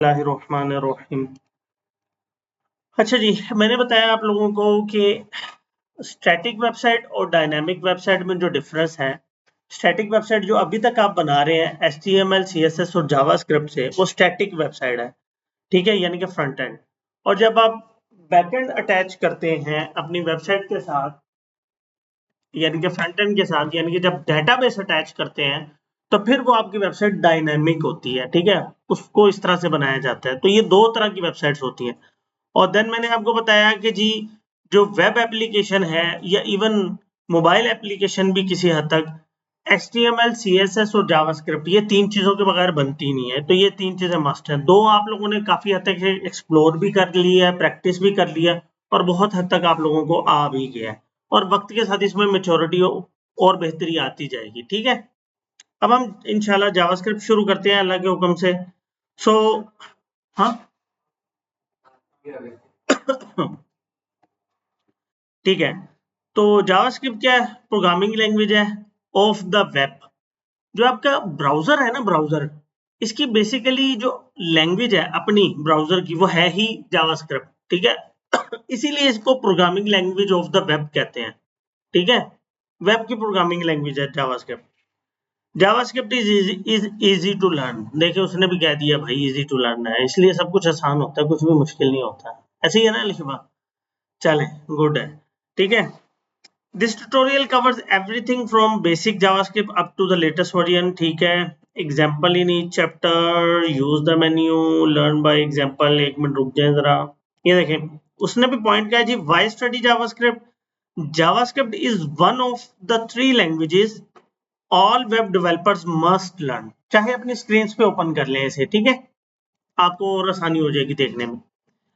बिस्मिल्लाहिर्रहमानिर्रहीम। अच्छा जी, मैंने बताया आप लोगों को कि स्टैटिक वेबसाइट और डायनामिक वेबसाइट में जो डिफरेंस है। स्टैटिक वेबसाइट जो अभी तक आप बना रहे हैं HTML, CSS और जावास्क्रिप्ट से, वो स्टैटिक वेबसाइट है, ठीक है, यानी कि फ्रंट एंड। और जब आप बैकएंड अटैच करते हैं अपनी वेबसाइट के साथ, यानी कि फ्रंट एंड के साथ, यानी कि जब डेटाबेस अटैच करते हैं, तो फिर वो आपकी वेबसाइट डायनामिक होती है, ठीक है। उसको इस तरह से बनाया जाता है। तो ये दो तरह की वेबसाइट्स होती हैं। और देन मैंने आपको बताया कि जी, जो वेब एप्लीकेशन है या इवन मोबाइल एप्लीकेशन भी किसी हद तक HTML, CSS और जावास्क्रिप्ट, ये तीन चीजों के बगैर बनती नहीं है। तो ये तीन चीजें मस्ट हैं। दो आप लोगों ने काफी हद तक एक्सप्लोर भी कर लिया है, प्रैक्टिस भी कर लिया, और बहुत हद तक आप लोगों को आ भी गया है। और वक्त के साथ इसमें मेच्योरिटी और बेहतरी आती जाएगी, ठीक है। अब हम इंशाल्लाह जावास्क्रिप्ट शुरू करते हैं अल्लाह के हुक्म से। सो हाँ ठीक है। तो जावास्क्रिप्ट क्या है? प्रोग्रामिंग लैंग्वेज है ऑफ द वेब। जो आपका ब्राउजर है ना, ब्राउजर, इसकी बेसिकली जो लैंग्वेज है अपनी ब्राउजर की, वो है ही जावास्क्रिप्ट, ठीक है। इसीलिए इसको programming language of the web कहते हैं, ठीक है। वेब की प्रोग्रामिंग लैंग्वेज है JavaScript. JavaScript is easy to learn. देखिए, उसने भी कह दिया भाई इजी टू लर्न है, इसलिए सब कुछ आसान होता है, कुछ भी मुश्किल नहीं होता। ऐसे ही है ना लिखवा? चले, गुड है, ठीक है। This tutorial covers everything from basic JavaScript up to the latest version, ठीक है। Example in each chapter, use the menu, learn by example। एक मिनट रुक जाए जरा। ये देखें, उसने भी पॉइंट किया जी, why study JavaScript? JavaScript is one of the three languages all web developers must learn। चाहे अपनी स्क्रीन पे ओपन कर लें इसे, ठीक है, आपको और आसानी हो जाएगी देखने में।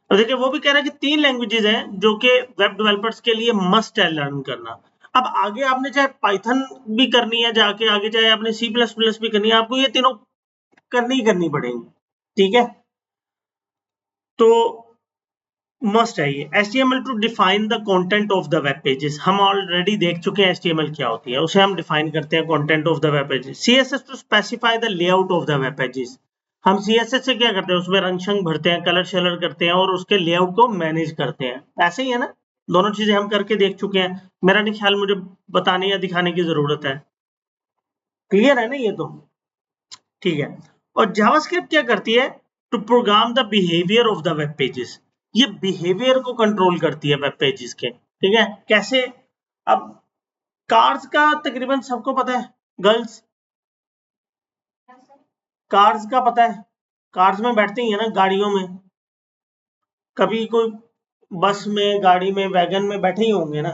और देखिए, वो भी कह रहा है कि तीन लैंग्वेजेस हैं जो कि वेब डेवलपर्स के लिए मस्ट है लर्न करना। अब आगे आपने चाहे पाइथन भी करनी है जाके आगे, चाहे आपने C++ भी करनी है, आपको ये तीनों करनी पड़ेंगी, ठीक है। तो मस्ट है ये। HTML to define the content of the web pages. हम ऑलरेडी देख चुके हैं HTML क्या होती है, उसे हम डिफाइन करते हैं, content of the web pages. CSS to specify the layout of the web pages. हम CSS से क्या करते हैं, उसमें रंग शंग भरते हैं, कलर शलर करते हैं और उसके लेआउट को मैनेज करते हैं। ऐसे ही है ना, दोनों चीजें हम करके देख चुके हैं। मेरा नहीं ख्याल मुझे बताने या दिखाने की जरूरत है। क्लियर है ना ये तो? ठीक है। और जावास्क्रिप्ट क्या करती है? To program the behaviour of the web pages. ये बिहेवियर को कंट्रोल करती है वेब पेजेस के, ठीक है। कैसे? अब कार्स का तकरीबन सबको पता है, गर्ल्स, कार्स का पता है, कार्स में बैठते ही है ना, गाड़ियों में। कभी कोई बस में, गाड़ी में, वैगन में बैठे ही होंगे ना,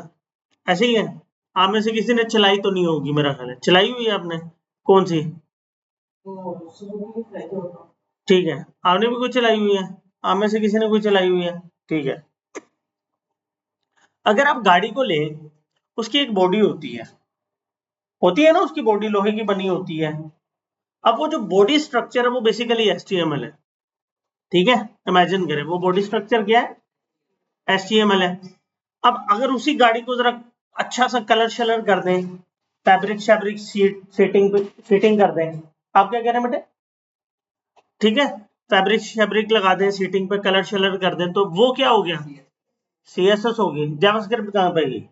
ऐसे ही है। आप में से किसी ने चलाई तो नहीं होगी, मेरा ख्याल है चलाई हुई है आपने। कौन सी? ठीक है, आपने भी कोई चलाई हुई है, आप में से किसी ने कोई चलाई हुई है, ठीक है। अगर आप गाड़ी को लें, उसकी एक बॉडी होती है ना, उसकी बॉडी लोहे की बनी होती है। अब वो जो बॉडी स्ट्रक्चर है वो बेसिकली HTML है, ठीक है। इमेजिन करें वो बॉडी स्ट्रक्चर क्या है, HTML है। अब अगर उसी गाड़ी को जरा अच्छा सा कलर शलर कर दें, फैब्रिक शैब्रिक सीटिंग कर दें। आप क्या कह रहे हैं बेटे? ठीक है, फैब्रिक शैब्रिक लगा दें, सीटिंग पे कलर शलर कर दें, तो वो क्या हो गया? CSS होगी। जावास्क्रिप्ट कहाँ पे गई?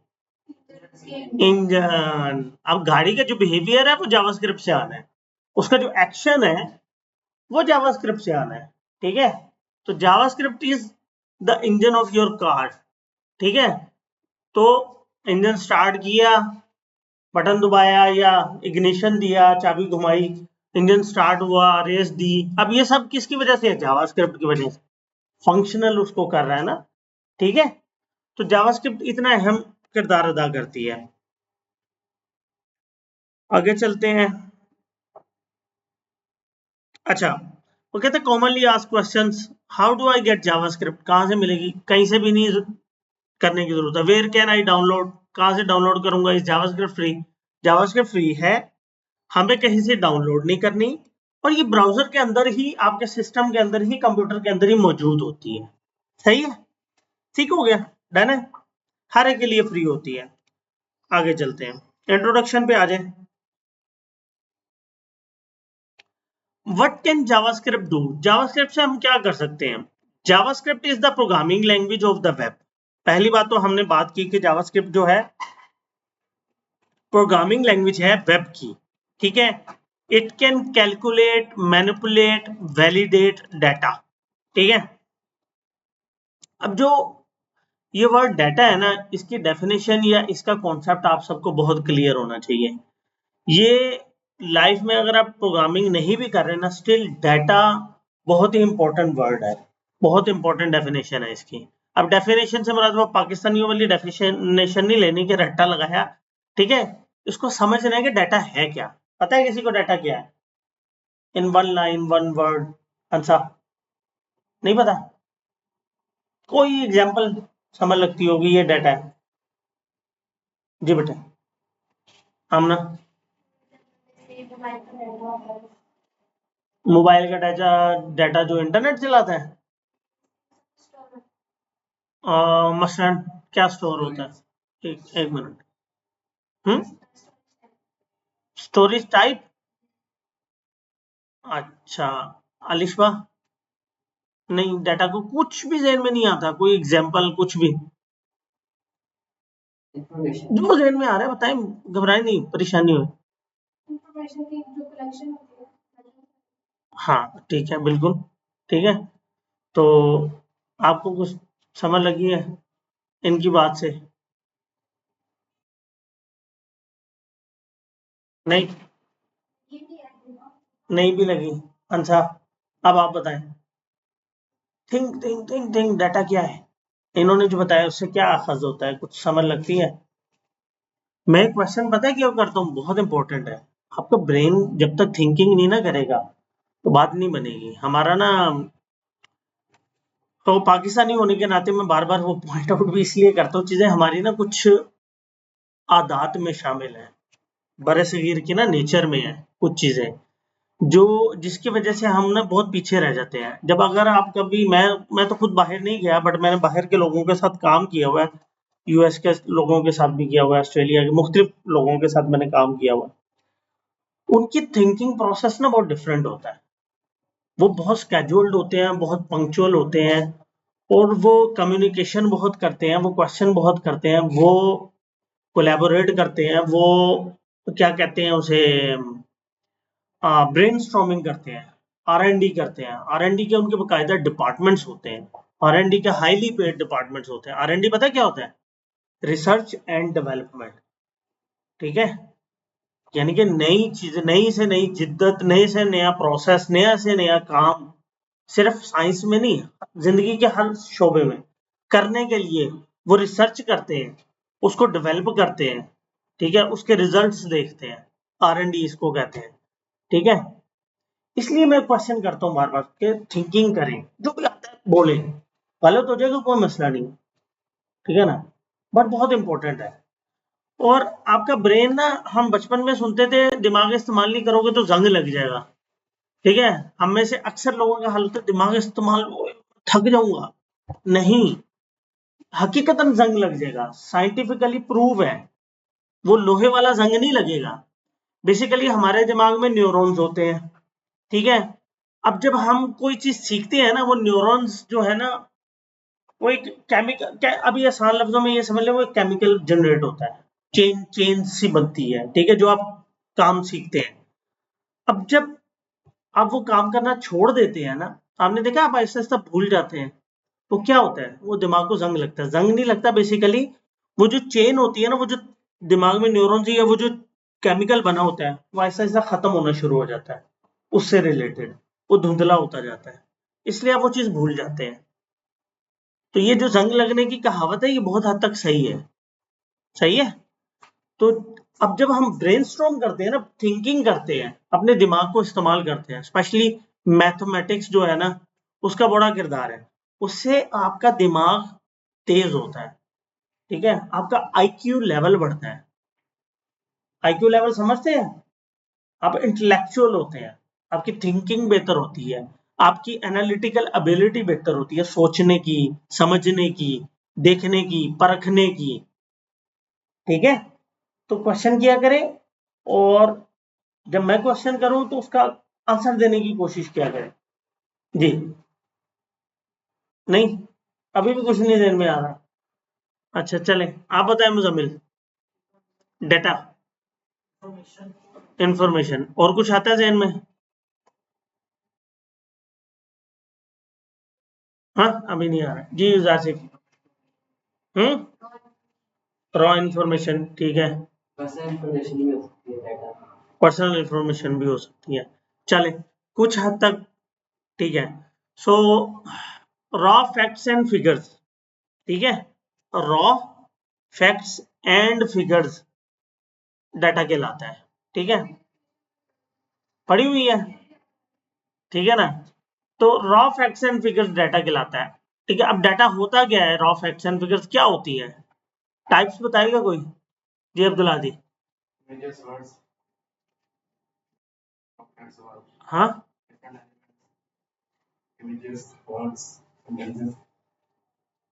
इंजन। अब गाड़ी का जो बिहेवियर है वो जावास्क्रिप्ट से आना है, उसका जो एक्शन है वो जावास्क्रिप्ट से आना है, ठीक है। तो JavaScript is the engine of your car, ठीक है। तो इंजन स्टार्ट किया, बटन दबाया या इग्निशन दिया, चाबी घुमाई, इंजन स्टार्ट हुआ, रेस दी। अब ये सब किसकी वजह से है? जावास्क्रिप्ट की वजह से। फंक्शनल उसको कर रहा है ना, ठीक है। तो जावास्क्रिप्ट इतना अहम किरदार अदा करती है। आगे चलते हैं। अच्छा, वो कहते हैं commonly asked questions, how do I get JavaScript? कहाँ से मिलेगी? कहीं से भी नहीं करने की जरूरत है। Where can I download? कहाँ से डाउनलोड करूंगा? इस जावास्क्रिप्ट फ्री? जावास्क्रिप्ट फ्री है, हमें कहीं से डाउनलोड नहीं करनी, और ये ब्राउजर के अंदर ही, आपके सिस्टम के अंदर ही, कंप्यूटर के अंदर ही मौजूद होती है। सही है, ठीक हो गया, डन है। हर एक के लिए फ्री होती है। आगे चलते हैं, इंट्रोडक्शन पे आ जाए। What can JavaScript do? JavaScript से हम क्या कर सकते हैं? JavaScript is the programming language of the web. पहली बात तो हमने बात की कि जावास्क्रिप्ट जो है प्रोग्रामिंग लैंग्वेज है वेब की, ठीक है। It can calculate, manipulate, validate data, ठीक है। अब जो ये वर्ड डाटा है ना, इसकी डेफिनेशन या इसका कॉन्सेप्ट आप सबको बहुत क्लियर होना चाहिए। ये लाइफ में अगर आप प्रोग्रामिंग नहीं भी कर रहे ना, स्टिल डाटा बहुत ही इंपॉर्टेंट वर्ड है, बहुत इंपॉर्टेंट डेफिनेशन है इसकी। अब डेफिनेशन से मुराद वो पाकिस्तानियों वाली डेफिनेशन नहीं लेनी कि रट्टा लगाया, ठीक है। इसको समझना है कि डाटा है क्या। पता है किसी को डाटा क्या है? In one line, one word answer. नहीं पता? कोई एग्जांपल समझ लगती होगी ये डाटा है। जी बेटा आमना। मोबाइल का डाटा, डाटा जो इंटरनेट चलाता है। मसलन क्या स्टोर होता है? एक मिनट। Storage type. अच्छा अलिशबा। नहीं, डाटा को कुछ भी ज़हन में नहीं आता, कोई एग्जांपल कुछ भी जो ज़हन में आ रहा है बताएं, घबराएं नहीं, परेशानी हो। हाँ ठीक है, बिल्कुल ठीक है। तो आपको कुछ समझ लगी है इनकी बात से? नहीं, नहीं भी लगी। अच्छा अब आप बताएं। Think think think think, data क्या है? इन्होंने जो बताया उससे क्या अखज होता है, कुछ समझ लगती है? मैं क्वेश्चन पता है क्यों करता हूँ, बहुत इंपॉर्टेंट है। आपका ब्रेन जब तक थिंकिंग नहीं ना करेगा तो बात नहीं बनेगी हमारा ना। तो पाकिस्तानी होने के नाते मैं बार बार वो पॉइंट आउट भी इसलिए करता हूँ, चीजें हमारी ना कुछ आदात में शामिल है, बरसगीर की ना नेचर में है कुछ चीजें जो, जिसकी वजह से हम ना बहुत पीछे रह जाते हैं। जब अगर आप कभी, मैं तो खुद बाहर नहीं गया बट मैंने बाहर के लोगों के साथ काम किया हुआ है, यूएस के लोगों के साथ भी किया हुआ है, ऑस्ट्रेलिया के मुख्तलिफ लोगों के साथ मैंने काम किया हुआ है। उनकी थिंकिंग प्रोसेस ना बहुत डिफरेंट होता है। वो बहुत स्केड्यूल्ड होते हैं, बहुत पंक्चुअल होते हैं, और वो कम्युनिकेशन बहुत करते हैं, वो क्वेश्चन बहुत करते हैं, वो कोलैबोरेट करते हैं, वो क्या कहते हैं उसे, ब्रेनस्टॉर्मिंग करते हैं, आर-एन-डी करते हैं। आर-एन-डी के उनके बाकायदा डिपार्टमेंट्स होते हैं, आर-एन-डी के हाईली पेड डिपार्टमेंट्स होते हैं। आर-एन-डी पता है क्या होता है? रिसर्च एंड डेवलपमेंट, ठीक है। यानी कि नई चीज, नई से नई जिद्दत, नए से नया प्रोसेस, नया से नया काम, सिर्फ साइंस में नहीं, जिंदगी के हर शोबे में करने के लिए वो रिसर्च करते हैं, उसको डेवलप करते हैं, ठीक है, उसके रिजल्ट्स देखते हैं। आर-एन-डी इसको कहते हैं, ठीक है। इसलिए मैं क्वेश्चन करता हूँ बार बार कि थिंकिंग करें, जो भी आता है बोले, गलत हो जाएगा कोई मसला नहीं, ठीक है ना, बट बहुत इंपॉर्टेंट है। और आपका ब्रेन ना, हम बचपन में सुनते थे दिमाग इस्तेमाल नहीं करोगे तो जंग लग जाएगा, ठीक है। हम में से अक्सर लोगों का हाल होता है दिमाग इस्तेमाल, थक जाऊंगा। नहीं, हकीकतन जंग लग जाएगा, साइंटिफिकली प्रूव है। वो लोहे वाला जंग नहीं लगेगा। बेसिकली हमारे दिमाग में न्यूरॉन्स होते हैं, ठीक है। अब जब हम कोई चीज सीखते हैं ना, वो न्यूरॉन्स जो है ना, वो एक केमिकल, अभी आसान लफ्जों में ये समझ लें, वो एक केमिकल जनरेट होता है, चेन चेन सी बनती है, ठीक है, जो आप काम सीखते हैं। अब जब आप वो काम करना छोड़ देते हैं ना, आपने देखा आप आहिस्ता आहिस्ता भूल जाते हैं, तो क्या होता है, वो दिमाग को जंग लगता है। जंग नहीं लगता, बेसिकली वो जो चेन होती है ना, वो जो दिमाग में न्यूरॉन्स या वो जो केमिकल बना होता है, वो आहिस्ता आहिस्ता खत्म होना शुरू हो जाता है, उससे रिलेटेड वो धुंधला होता जाता है, इसलिए आप वो चीज भूल जाते हैं। तो ये जो जंग लगने की कहावत है, ये बहुत हद तक सही है, सही है। तो अब जब हम ब्रेनस्टॉर्म करते हैं ना, थिंकिंग करते हैं, अपने दिमाग को इस्तेमाल करते हैं, स्पेशली मैथमेटिक्स जो है ना, उसका बड़ा किरदार है। उससे आपका दिमाग तेज होता है, ठीक है, आपका आईक्यू लेवल बढ़ता है। आईक्यू लेवल समझते हैं? आप इंटेलेक्चुअल होते हैं, आपकी थिंकिंग बेहतर होती है, आपकी एनालिटिकल एबिलिटी बेहतर होती है, सोचने की, समझने की, देखने की, परखने की, ठीक है। तो क्वेश्चन किया करें, और जब मैं क्वेश्चन करूं तो उसका आंसर देने की कोशिश किया करें। जी नहीं, अभी भी कुछ नहीं ध्यान में आ रहा। अच्छा चले, आप बताएं मुजम्मिल। डेटा, इंफॉर्मेशन, और कुछ आता है ध्यान में? हाँ अभी नहीं आ रहा जी आसिफ। रॉ इंफॉर्मेशन, ठीक है। पर्सनल इंफॉर्मेशन भी हो सकती है, चले कुछ हद तक ठीक है। सो रॉ फैक्ट्स एंड फिगर्स, ठीक है, raw facts and figures data कहलाता है, ठीक है, पढ़ी हुई है, ठीक है ना। तो raw facts and figures data कहलाता है, ठीक है। अब डाटा होता क्या है, रॉ फैक्ट्स एंड फिगर्स क्या होती है? टाइप्स बताएगा कोई? जी अब्दुल हादी। हाँ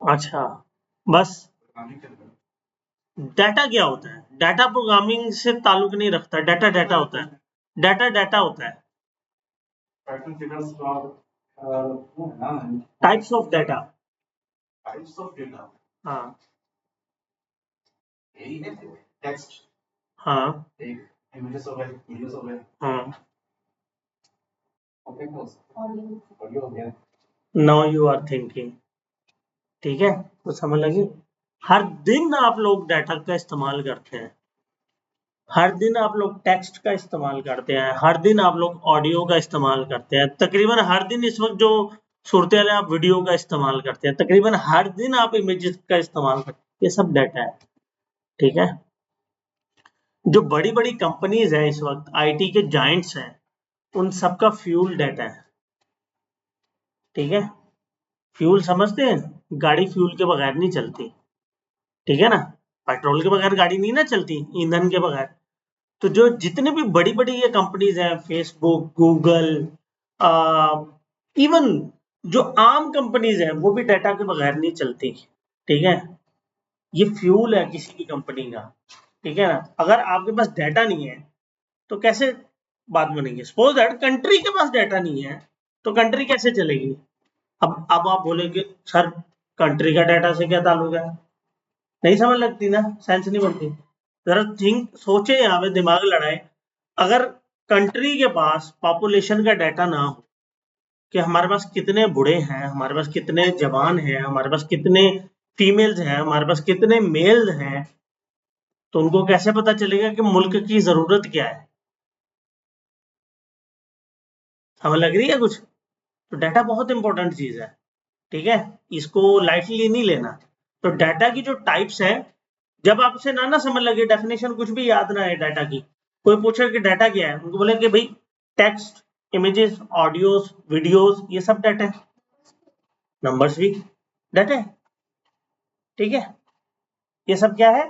अच्छा, बस डाटा क्या होता है? डाटा प्रोग्रामिंग से ताल्लुक नहीं रखता, डाटा डाटा होता है, डाटा डाटा होता है। टाइप्स ऑफ डाटा, हाँ हाँ हाँ, नाउ यू आर थिंकिंग, ठीक है, तो समझ लगी। हर दिन आप लोग डाटा का इस्तेमाल करते हैं, हर दिन आप लोग टेक्स्ट का इस्तेमाल करते हैं, हर दिन आप लोग ऑडियो का इस्तेमाल करते हैं, तकरीबन हर दिन इस वक्त जो सूरत हाल है आप वीडियो का इस्तेमाल करते हैं, तकरीबन हर दिन आप इमेजेस का इस्तेमाल करते हैं, ये सब डाटा है, ठीक है। जो बड़ी बड़ी कंपनीज हैं इस वक्त, आईटी के जाइंट्स हैं, उन सबका फ्यूल डाटा है, ठीक है। फ्यूल समझते हैं, गाड़ी फ्यूल के बगैर नहीं चलती, ठीक है ना, पेट्रोल के बगैर गाड़ी नहीं ना चलती, ईंधन के बगैर। तो जो जितने भी बड़ी बड़ी ये कंपनीज हैं, फेसबुक, गूगल, इवन जो आम कंपनीज हैं वो भी डाटा के बगैर नहीं चलती, ठीक है। ये फ्यूल है किसी भी कंपनी का, ठीक है ना। अगर आपके पास डाटा नहीं है तो कैसे बात बनेगी? सपोज दैट कंट्री के पास डाटा नहीं है तो कंट्री कैसे चलेगी? अब आप बोलेंगे सर कंट्री का डाटा से क्या ताल्लुक है? नहीं समझ लगती ना, सेंस नहीं बनती। जरा थिंक, सोचे, यहाँ पे दिमाग लड़ाए। अगर कंट्री के पास पॉपुलेशन का डाटा ना हो कि हमारे पास कितने बूढ़े हैं, हमारे पास कितने जवान हैं, हमारे पास कितने फीमेल्स हैं, हमारे पास कितने मेल्स हैं, तो उनको कैसे पता चलेगा कि मुल्क की जरूरत क्या है? समझ लग रही है कुछ? तो डाटा बहुत इंपॉर्टेंट चीज है, ठीक है, इसको लाइटली नहीं लेना। तो डाटा की जो टाइप्स है, जब आपसे ना समझ लगे, डेफिनेशन कुछ भी याद ना है डाटा की, कोई पूछे कि डाटा क्या है, उनको बोले कि भाई टेक्स्ट, इमेजेस, ऑडियोज, वीडियोस, ये सब डाटा है, नंबर्स भी डाटा है, ठीक है। ये सब क्या है?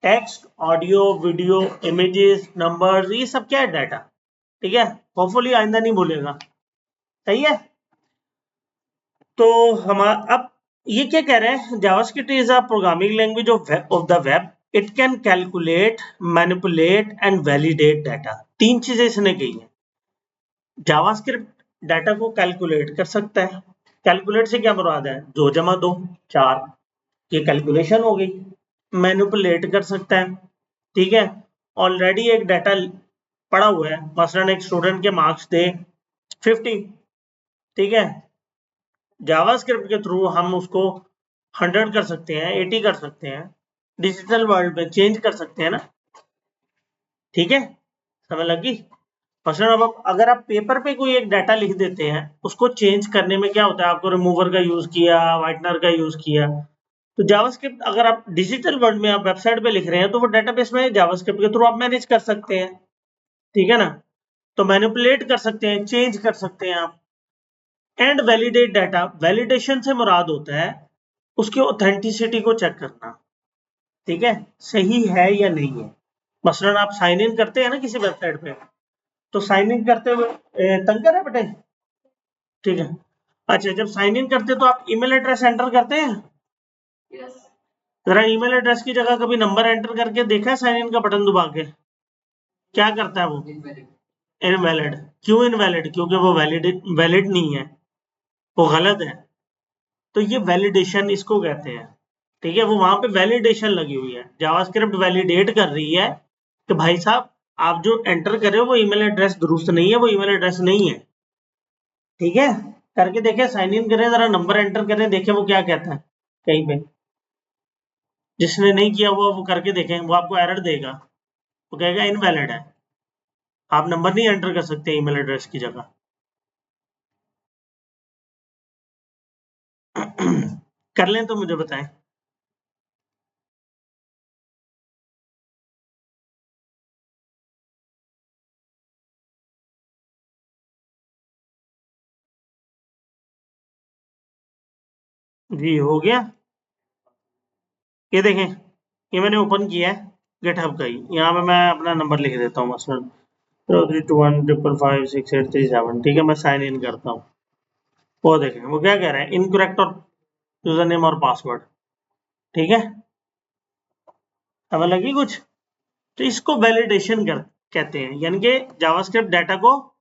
Text, audio, video, images, numbers, ये सब क्या है? डाटा, ठीक है। होपफुली आइंदा नहीं बोलेगा, सही है। तो हम अब ये क्या कह रहे हैं, JavaScript is a programming language of the web, it can calculate, manipulate and validate data. तीन चीजें इसने कही है। जावास्क्रिप्ट डाटा को कैलकुलेट कर सकता है, कैलकुलेट से क्या मुराद है, 2 जमा 2 4, ये कैलकुलेशन हो गई। मैनिपुलेट कर सकता है, ठीक है, ऑलरेडी एक डाटा पड़ा हुआ है, मसलन एक स्टूडेंट के मार्क्स थे 50, ठीक है, जावास्क्रिप्ट के थ्रू हम उसको 100 कर सकते हैं, 80 कर सकते हैं, डिजिटल वर्ल्ड में चेंज कर सकते हैं ना, ठीक है, समझ लगी। मसलन अब अगर आप पेपर पे कोई एक डाटा लिख देते हैं, उसको चेंज करने में क्या होता है, आपको रिमूवर का यूज किया, व्हाइटनर का यूज किया। तो जावास्क्रिप्ट अगर आप डिजिटल वर्ल्ड में आप वेबसाइट पे लिख रहे हैं तो वो डेटाबेस में जावास्क्रिप्ट के थ्रू आप मैनेज कर सकते हैं, ठीक है ना। तो मैनिपुलेट कर सकते हैं, चेंज कर सकते हैं आप। एंड वैलिडेट डाटा, वैलिडेशन से मुराद होता है उसकी ऑथेंटिसिटी को चेक करना, ठीक है, सही है या नहीं है। मसलन आप साइन इन करते हैं ना किसी वेबसाइट पे, तो साइन इन करते हुए तंग कर रहे बेटे, ठीक है। अच्छा जब साइन इन करते तो आप ईमेल एड्रेस एंटर करते हैं? जरा ईमेल एड्रेस की जगह कभी नंबर एंटर करके देखा है साइन इन का बटन दबा के क्या करता है वो? इनवैलिड। क्यों इनवैलिड? क्योंकि वो वैलिड नहीं है, वो गलत है। तो ये वैलिडेशन इसको कहते हैं। ठीक है, वो वहां पे वैलिडेशन लगी हुई है, जावास्क्रिप्ट वैलिडेट कर रही है कि भाई साहब आप जो एंटर कर रहे हो वो ईमेल एड्रेस दुरुस्त नहीं है, वो ईमेल एड्रेस नहीं है। ठीक है, करके देखें, साइन इन करें, जरा नंबर एंटर करें, देखें वो क्या कहता है कहीं पे। जिसने नहीं किया वो करके देखें, वो आपको एरर देगा, वो कहेगा इनवैलिड है, आप नंबर नहीं एंटर कर सकते ईमेल एड्रेस की जगह। कर लें तो मुझे बताएं। जी हो गया। ये देखें, ये मैंने ओपन किया है गिटहब का ही, यहाँ पे मैं अपना नंबर लिख देता हूँ, मसलन 0321555687। ठीक है, मैं साइन इन करता हूँ। वो देखें वो क्या कह रहा है, इनकरेक्ट और यूजर नेम और पासवर्ड। ठीक है, समझ लगी कुछ? तो इसको वैलिडेशन कहते हैं, यानी कि जावास्क्रिप्ट डाटा को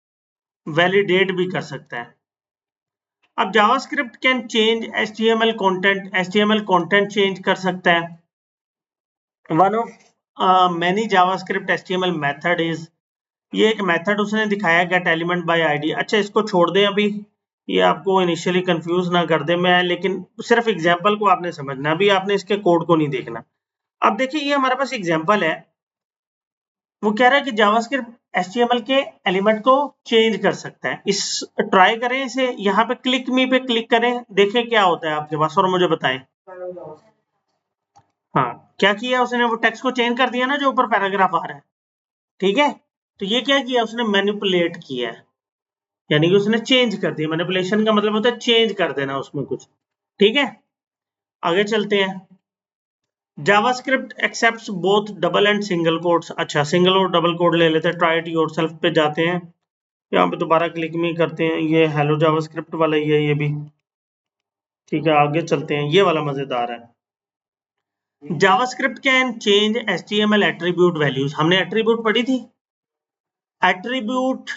वैलिडेट भी कर सकता है। अब JavaScript can change HTML content, HTML content change कर सकता है। One of many JavaScript HTML method is, ये एक मेथड उसने दिखाया गेट एलिमेंट बाय आईडी। अच्छा इसको छोड़ दें अभी, ये आपको इनिशियली कंफ्यूज ना कर दे, मैं लेकिन सिर्फ एग्जांपल को आपने समझना, अभी आपने इसके कोड को नहीं देखना। अब देखिए ये हमारे पास एग्जांपल है, वो कह रहा है कि जावास्क्रिप्ट एचटीएमएल के एलिमेंट को चेंज कर सकता है। इस ट्राई करें इसे, यहाँ पे क्लिक मी पे क्लिक करें, देखें क्या होता है आपके पास और मुझे बताएं। हाँ, क्या किया उसने, वो टेक्स्ट को चेंज कर दिया ना जो ऊपर पैराग्राफ आ रहा है। ठीक है, तो ये क्या किया उसने, मैनिपुलेट किया है, यानी कि उसने चेंज कर दिया। मैनिपुलेशन का मतलब होता है चेंज कर देना उसमें कुछ। ठीक है, आगे चलते हैं। JavaScript accepts both double and single quotes. अच्छा सिंगल और डबल कोड ले लेते हैं, ट्राई इट योरसेल्फ पे जाते हैं, यहाँ पे दोबारा क्लिक में करते हैं, ये हेलो जावास्क्रिप्ट वाला ही है ये भी। ठीक है, आगे चलते हैं, ये वाला मजेदार है। JavaScript can change HTML attribute values. हमने एट्रीब्यूट पढ़ी थी, एट्रीब्यूट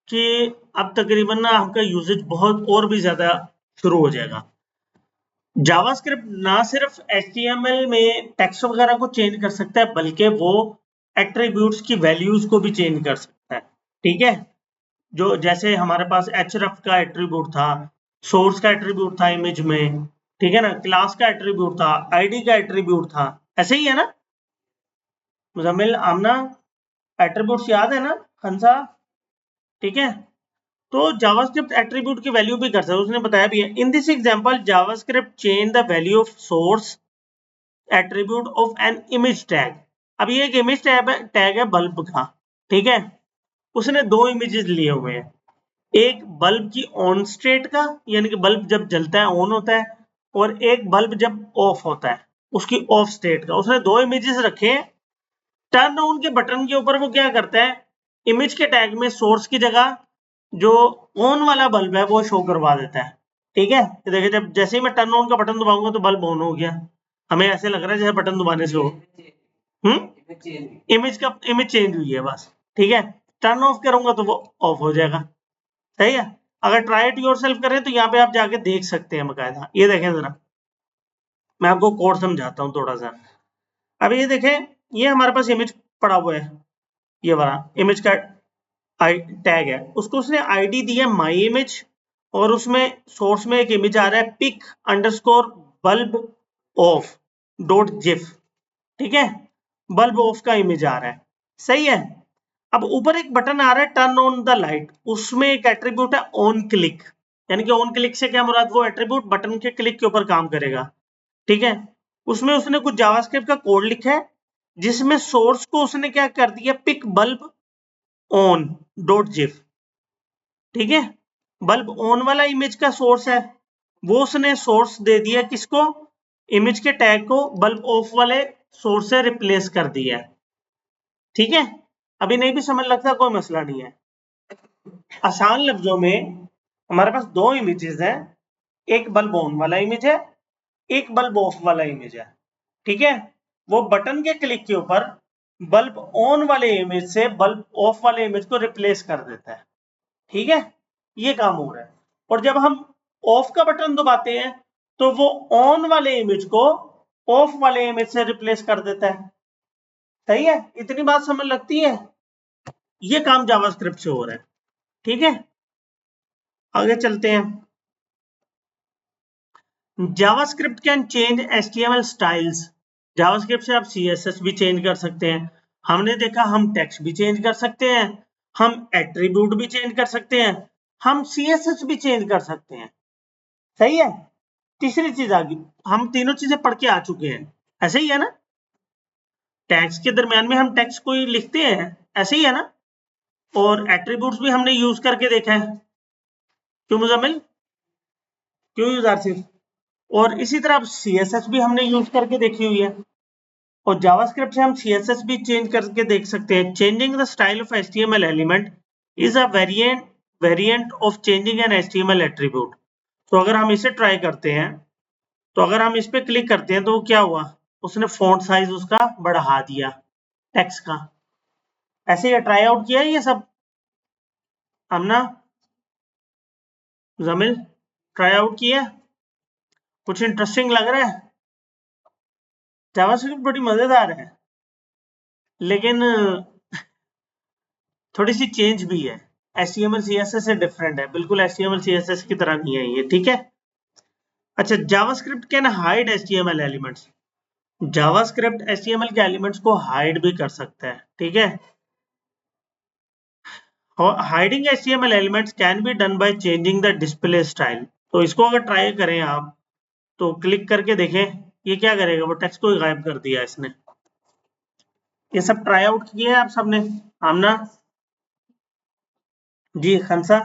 के अब तकरीबन ना आपका यूजेज बहुत और भी ज्यादा शुरू हो जाएगा। जावास्क्रिप्ट ना सिर्फ एचटीएमएल में टेक्स्ट वगैरह को चेंज कर सकता है, बल्कि वो एट्रीब्यूट्स की वैल्यूज को भी चेंज कर सकता है। ठीक है, जो जैसे हमारे पास href का एट्रीब्यूट था, सोर्स का एट्रीब्यूट था इमेज में, ठीक है ना, क्लास का एट्रीब्यूट था, आईडी का एट्रीब्यूट था, ऐसे ही है ना मुजम्मिल, आमना, एट्रीब्यूट्स याद है ना हंसा? ठीक है, तो जावास्क्रिप्ट एट्रीब्यूट की वैल्यू भी कर सकते, उसने बताया भी है। In this example JavaScript change the value of source attribute of an image tag. अब ये एक इमेज टैग है बल्ब का। ठीक है, उसने दो इमेजेस लिए हुए हैं, एक बल्ब की ऑन स्टेट का, यानी कि बल्ब जब जलता है ऑन होता है, और एक बल्ब जब ऑफ होता है उसकी ऑफ स्टेट का। उसने दो इमेजेस रखे हैं। टर्न ऑन के बटन के ऊपर वो क्या करता है, इमेज के टैग में सोर्स की जगह जो ऑन वाला बल्ब है वो शो करवा देता है। ठीक है, तो देखिए जब जैसे ही मैं टर्न ऑन का बटन दबाऊंगा तो बल्ब ऑन हो गया, हमें ऐसे लग रहा है जैसे बटन दबाने से हो। इमेज चेंज हुई है बस। ठीक है, टर्न ऑफ करूंगा तो वो ऑफ हो जाएगा। सही है, अगर ट्राई इट योरसेल्फ करें तो यहाँ पे आप जाके देख सकते हैं बकायदा। ये देखें जरा, मैं आपको कोड समझाता हूँ थोड़ा सा। अब ये देखें, ये हमारे पास इमेज पड़ा हुआ है, ये वाला इमेज का टैग है, उसको उसने आईडी दी है माई इमेज, और उसमें सोर्स में एक इमेज आ रहा है pic underscore bulb off dot gif. ठीक है, बल्ब ऑफ का इमेज आ रहा है, सही है। अब ऊपर एक बटन आ रहा है टर्न ऑन द लाइट, उसमें एक एट्रीब्यूट है ऑन क्लिक, यानी कि ऑन क्लिक से क्या मुराद, वो एट्रीब्यूट बटन के क्लिक के ऊपर काम करेगा। ठीक है, उसमें उसने कुछ जावास्क्रिप्ट का कोड लिखा है, जिसमें सोर्स को उसने क्या कर दिया, pic bulb on dot gif. ठीक है, बल्ब ऑन वाला इमेज का सोर्स है, वो उसने सोर्स दे दिया किसको, इमेज के टैग को बल्ब ऑफ वाले सोर्स से रिप्लेस कर दिया। ठीक है, अभी नहीं भी समझ लगता कोई मसला नहीं है। आसान लफ्जों में हमारे पास दो इमेजेस हैं, एक बल्ब ऑन वाला इमेज है, एक बल्ब ऑफ वाला इमेज है। ठीक है, वो बटन के क्लिक के ऊपर बल्ब ऑन वाले इमेज से बल्ब ऑफ वाले इमेज को रिप्लेस कर देता है। ठीक है, ये काम हो रहा है। और जब हम ऑफ का बटन दबाते हैं तो वो ऑन वाले इमेज को ऑफ वाले इमेज से रिप्लेस कर देता है। सही है, इतनी बात समझ लगती है। ये काम जावास्क्रिप्ट से हो रहा है। ठीक है, आगे चलते हैं। JavaScript can change HTML styles. JavaScript से आप CSS भी चेंज कर सकते हैं। हमने देखा हम टेक्स्ट भी चेंज कर सकते हैं, हम एट्रीब्यूट भी चेंज कर सकते हैं, हम CSS भी चेंज कर सकते हैं। सही है, तीसरी चीज आ गई, हम तीनों चीजें पढ़ के आ चुके हैं, ऐसे ही है ना। टैग्स के दरमियान में हम टेक्स्ट कोई लिखते हैं, ऐसे ही है ना। और एट्रीब्यूट्स भी हमने यूज करके देखा है। क्यों मुजम्मिल, क्यों यूजर सिर्फ। और इसी तरह CSS भी हमने यूज करके देखी हुई है। और जावास्क्रिप्ट से हम CSS भी चेंज करके देख सकते हैं। Changing the style of HTML element is a variant of changing an HTML attribute. तो अगर हम इसे ट्राई करते हैं, तो अगर हम इस पे क्लिक करते हैं तो क्या हुआ, उसने फॉन्ट साइज उसका बढ़ा दिया टेक्स्ट का। ऐसे ही ट्राई आउट किया है ये सब हमने, जमील ट्राई आउट किया। कुछ इंटरेस्टिंग लग रहा है। जावास्क्रिप्ट बड़ी मजेदार है, लेकिन थोड़ी सी चेंज भी है। HTML CSS से डिफरेंट है, बिल्कुल HTML CSS की तरह नहीं है ये। ठीक है, अच्छा, JavaScript can hide HTML elements. JavaScript HTML के एलिमेंट्स को हाइड भी कर सकता है। ठीक है, hiding HTML elements can be done by changing the display style. तो इसको अगर ट्राई करें आप, तो क्लिक करके देखें, ये क्या करेगा, वो टेक्स्ट को ही गायब कर दिया इसने। ये सब ट्राई आउट किए हैं आप सबने, आमना जी, खनसा।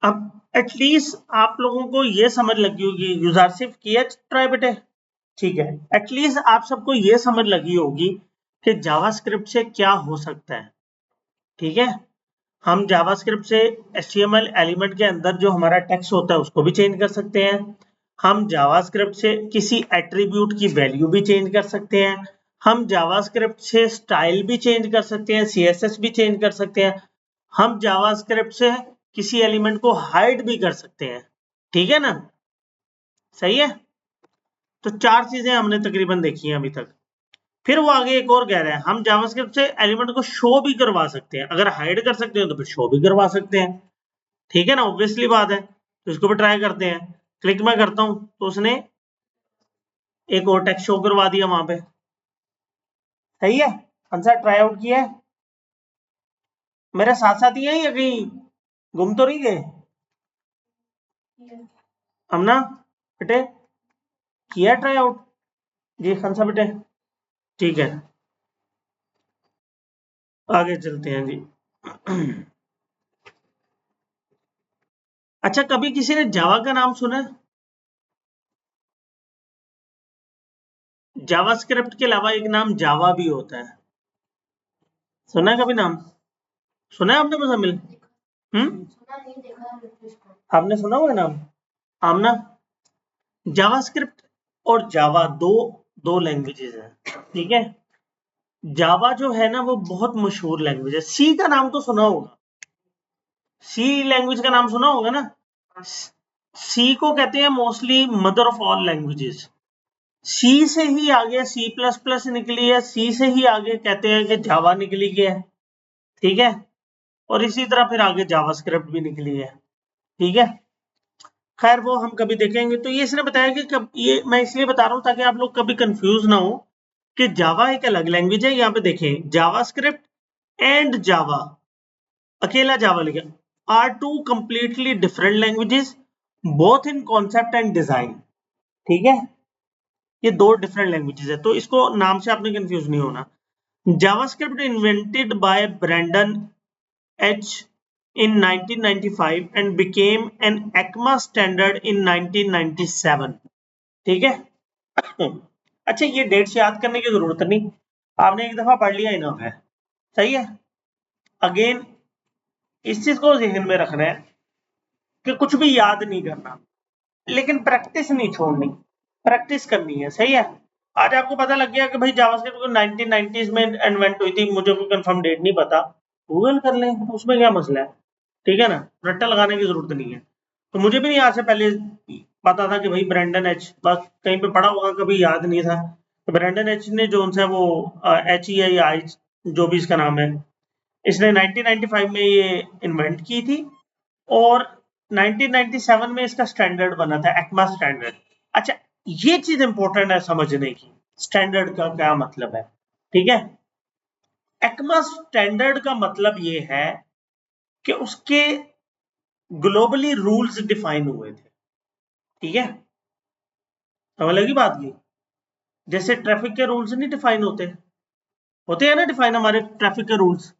अब एटलीस्ट आप लोगों को ये समझ लगी होगी, यूजरशिप किया ट्राई बेटे। ठीक है, एटलीस्ट आप सबको ये समझ लगी होगी कि जावास्क्रिप्ट से क्या हो सकता है। ठीक है, हम जावास्क्रिप्ट से HTML एलिमेंट के अंदर जो हमारा टेक्स्ट होता है उसको भी चेंज कर सकते हैं। हम जावास्क्रिप्ट से किसी एट्रीब्यूट की वैल्यू भी चेंज कर सकते हैं। हम जावास्क्रिप्ट से स्टाइल भी चेंज कर सकते हैं, CSS भी चेंज कर सकते हैं। हम जावास्क्रिप्ट से किसी एलिमेंट को हाइड भी कर सकते हैं। ठीक है ना, सही है। तो चार चीजें हमने तकरीबन देखी हैं अभी तक। फिर वो आगे एक और कह रहे हैं, हम जावास्क्रिप्ट से एलिमेंट को शो भी करवा सकते हैं। अगर हाइड कर सकते हैं तो फिर शो भी करवा सकते हैं। ठीक है ना, ऑब्वियसली बात है। तो इसको भी ट्राई करते हैं। क्लिक मैं करता हूं तो उसने एक और टेक्स्ट शो करवा दिया वहां पे। सही है, आंसर ट्राई आउट किया है, मेरे साथ साथ ही है या कहीं गुम तो नहीं गए। हमना बेटे किया ट्राई आउट जी, खनसा बेटे। ठीक है, आगे चलते हैं जी। अच्छा, कभी किसी ने जावा का नाम सुना है? जावास्क्रिप्ट के अलावा एक नाम जावा भी होता है, सुना है कभी नाम? सुना है आपने मुजम्मिल? आपने सुना हुआ है नाम? आमना, जावास्क्रिप्ट और जावा दो दो लैंग्वेजेस हैं। ठीक है, जावा जो है ना वो बहुत मशहूर लैंग्वेज है। सी का नाम तो सुना होगा, सी लैंग्वेज का नाम सुना होगा ना। सी को कहते हैं mostly mother of all languages. C से ही आगे C++ निकली है, सी से ही आगे कहते हैं कि जावा निकली है। ठीक है, और इसी तरह फिर आगे जावास्क्रिप्ट भी निकली है। ठीक है, खैर वो हम कभी देखेंगे। तो ये इसने बताया कि कब, ये मैं इसलिए बता रहा हूँ ताकि आप लोग कभी कंफ्यूज ना हो कि जावा एक अलग लैंग्वेज है। यहाँ पे देखें, जावास्क्रिप्ट एंड जावा, अकेला जावा लिखा, are two completely different languages both in concept and design. ठीक है, ये दो डिफरेंट लैंग्वेजेस है, तो इसको नाम से आपने कंफ्यूज नहीं होना। JavaScript invented by Brendan Eich in 1995 and became an ECMA standard in 1997। ठीक है। अच्छा, ये डेट्स याद करने की जरूरत नहीं, आपने एक दफा पढ़ लिया इनफ है। सही है, अगेन इस चीज को जहन में रखना है कि कुछ भी याद नहीं करना, लेकिन प्रैक्टिस नहीं छोड़नी, प्रैक्टिस करनी है। सही है, आज आपको पता लग गया कि भाई जावास्क्रिप्ट को 1990s में इन्वेंट हुई थी, मुझे कोई कंफर्म डेट नहीं पता, गूगल कर लें, उसमें क्या मसला है, ठीक है ना, रट्टा लगाने की जरूरत नहीं है। तो मुझे भी नहीं आज से पहले पता था कि भाई ब्रेंडन एच, बस कहीं पे पढ़ा होगा, कभी याद नहीं था। तो ब्रेंडन एच ने जो है वो HEI जो भी इसका नाम है, इसने 1995 में ये इन्वेंट की थी और 1997 में इसका स्टैंडर्ड बना था, एक्मा स्टैंडर्ड। अच्छा, ये चीज इंपॉर्टेंट है समझने की, स्टैंडर्ड का क्या मतलब है, ठीक है। एक्मा स्टैंडर्ड का मतलब ये है कि उसके ग्लोबली रूल्स डिफाइन हुए थे, ठीक है, समझ लगी बात की। जैसे ट्रैफिक के रूल्स नहीं डिफाइन होते, होते हैं ना डिफाइन हमारे ट्रैफिक के रूल्स,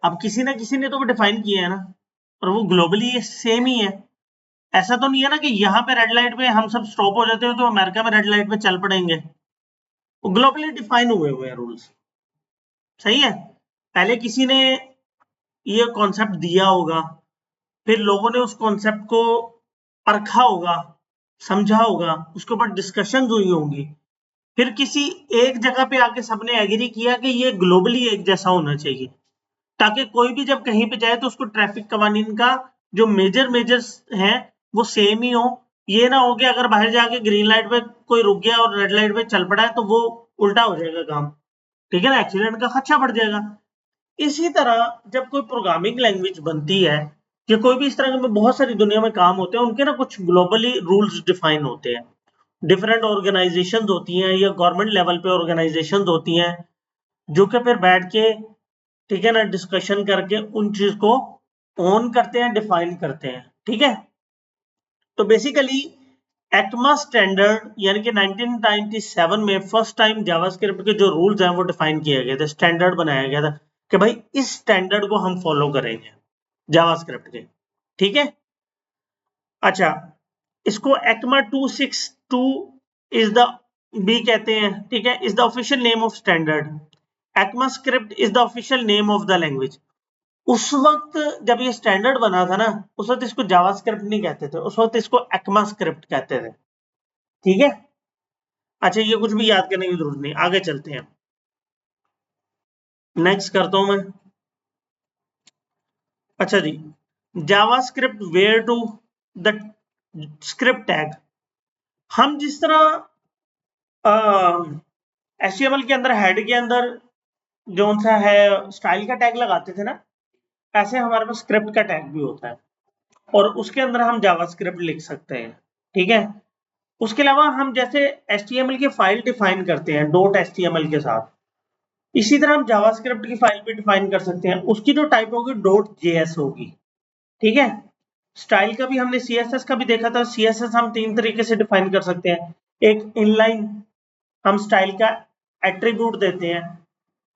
अब किसी ना किसी ने तो वो डिफाइन किए हैं ना, और वो ग्लोबली सेम ही है। ऐसा तो नहीं है ना कि यहाँ पे रेड लाइट पे हम सब स्टॉप हो जाते हो तो अमेरिका में रेड लाइट पे चल पड़ेंगे, वो ग्लोबली डिफाइन हुए हैं रूल्स, सही है। पहले किसी ने ये कॉन्सेप्ट दिया होगा, फिर लोगों ने उस कॉन्सेप्ट को परखा होगा, समझा होगा, उसके ऊपर डिस्कशन हुई होंगी, फिर किसी एक जगह पे आके सबने एग्री किया कि ये ग्लोबली एक जैसा होना चाहिए, ताकि कोई भी जब कहीं पे जाए तो उसको ट्रैफिक कवानीन का जो मेजर्स हैं वो सेम ही हो। ये ना हो कि अगर बाहर जाके ग्रीन लाइट पे कोई रुक गया और रेड लाइट पे चल पड़ा है तो वो उल्टा हो जाएगा काम, ठीक है ना, एक्सीडेंट का खदशा बढ़ जाएगा। इसी तरह जब कोई प्रोग्रामिंग लैंग्वेज बनती है या कोई भी इस तरह के बहुत सारी दुनिया में काम होते हैं, उनके ना कुछ ग्लोबली रूल्स डिफाइन होते हैं, डिफरेंट ऑर्गेनाइजेशंस होती हैं या गवर्नमेंट लेवल पे ऑर्गेनाइजेशंस होती हैं जो कि फिर बैठ के, ठीक है ना, डिस्कशन करके उन चीज को ऑन करते हैं, डिफाइन करते हैं, ठीक है। तो बेसिकली एक्मा स्टैंडर्ड यानी कि 1997 में फर्स्ट टाइम जावास्क्रिप्ट के जो रूल्स हैं वो डिफाइन किए गए थे, स्टैंडर्ड बनाया गया था कि भाई इस स्टैंडर्ड को हम फॉलो करेंगे जावास्क्रिप्ट के, ठीक है। अच्छा, इसको एक्मा 262 इज द बी कहते हैं, ठीक है, is the official name of standard. ECMA script is the official name of the language. उस वक्त जब ये स्टैंडर्ड बना था ना, उस वक्त इसको जावास्क्रिप्ट नहीं कहते थे, उस वक्त इसको एक्मा स्क्रिप्ट कहते थे, ठीक है। अच्छा, ये कुछ भी याद करने की जरूरत नहीं, आगे चलते हैं, नेक्स्ट करता हूं मैं। अच्छा जी, JavaScript where to the script tag. हम जिस तरह HTML के अंदर हेड के अंदर जो सा है स्टाइल का टैग लगाते थे ना, ऐसे हमारे पास स्क्रिप्ट का टैग भी होता है और उसके अंदर हम जावास्क्रिप्ट लिख सकते हैं, ठीक है। उसके अलावा हम जैसे HTML की फाइल डिफाइन करते हैं .html के साथ, इसी तरह हम जावास्क्रिप्ट की फाइल भी डिफाइन कर सकते हैं, उसकी जो टाइप होगी .js होगी, ठीक है। स्टाइल का भी हमने CSS का भी देखा था, CSS हम तीन तरीके से डिफाइन कर सकते हैं। एक इनलाइन, हम स्टाइल का एट्रीब्यूट देते हैं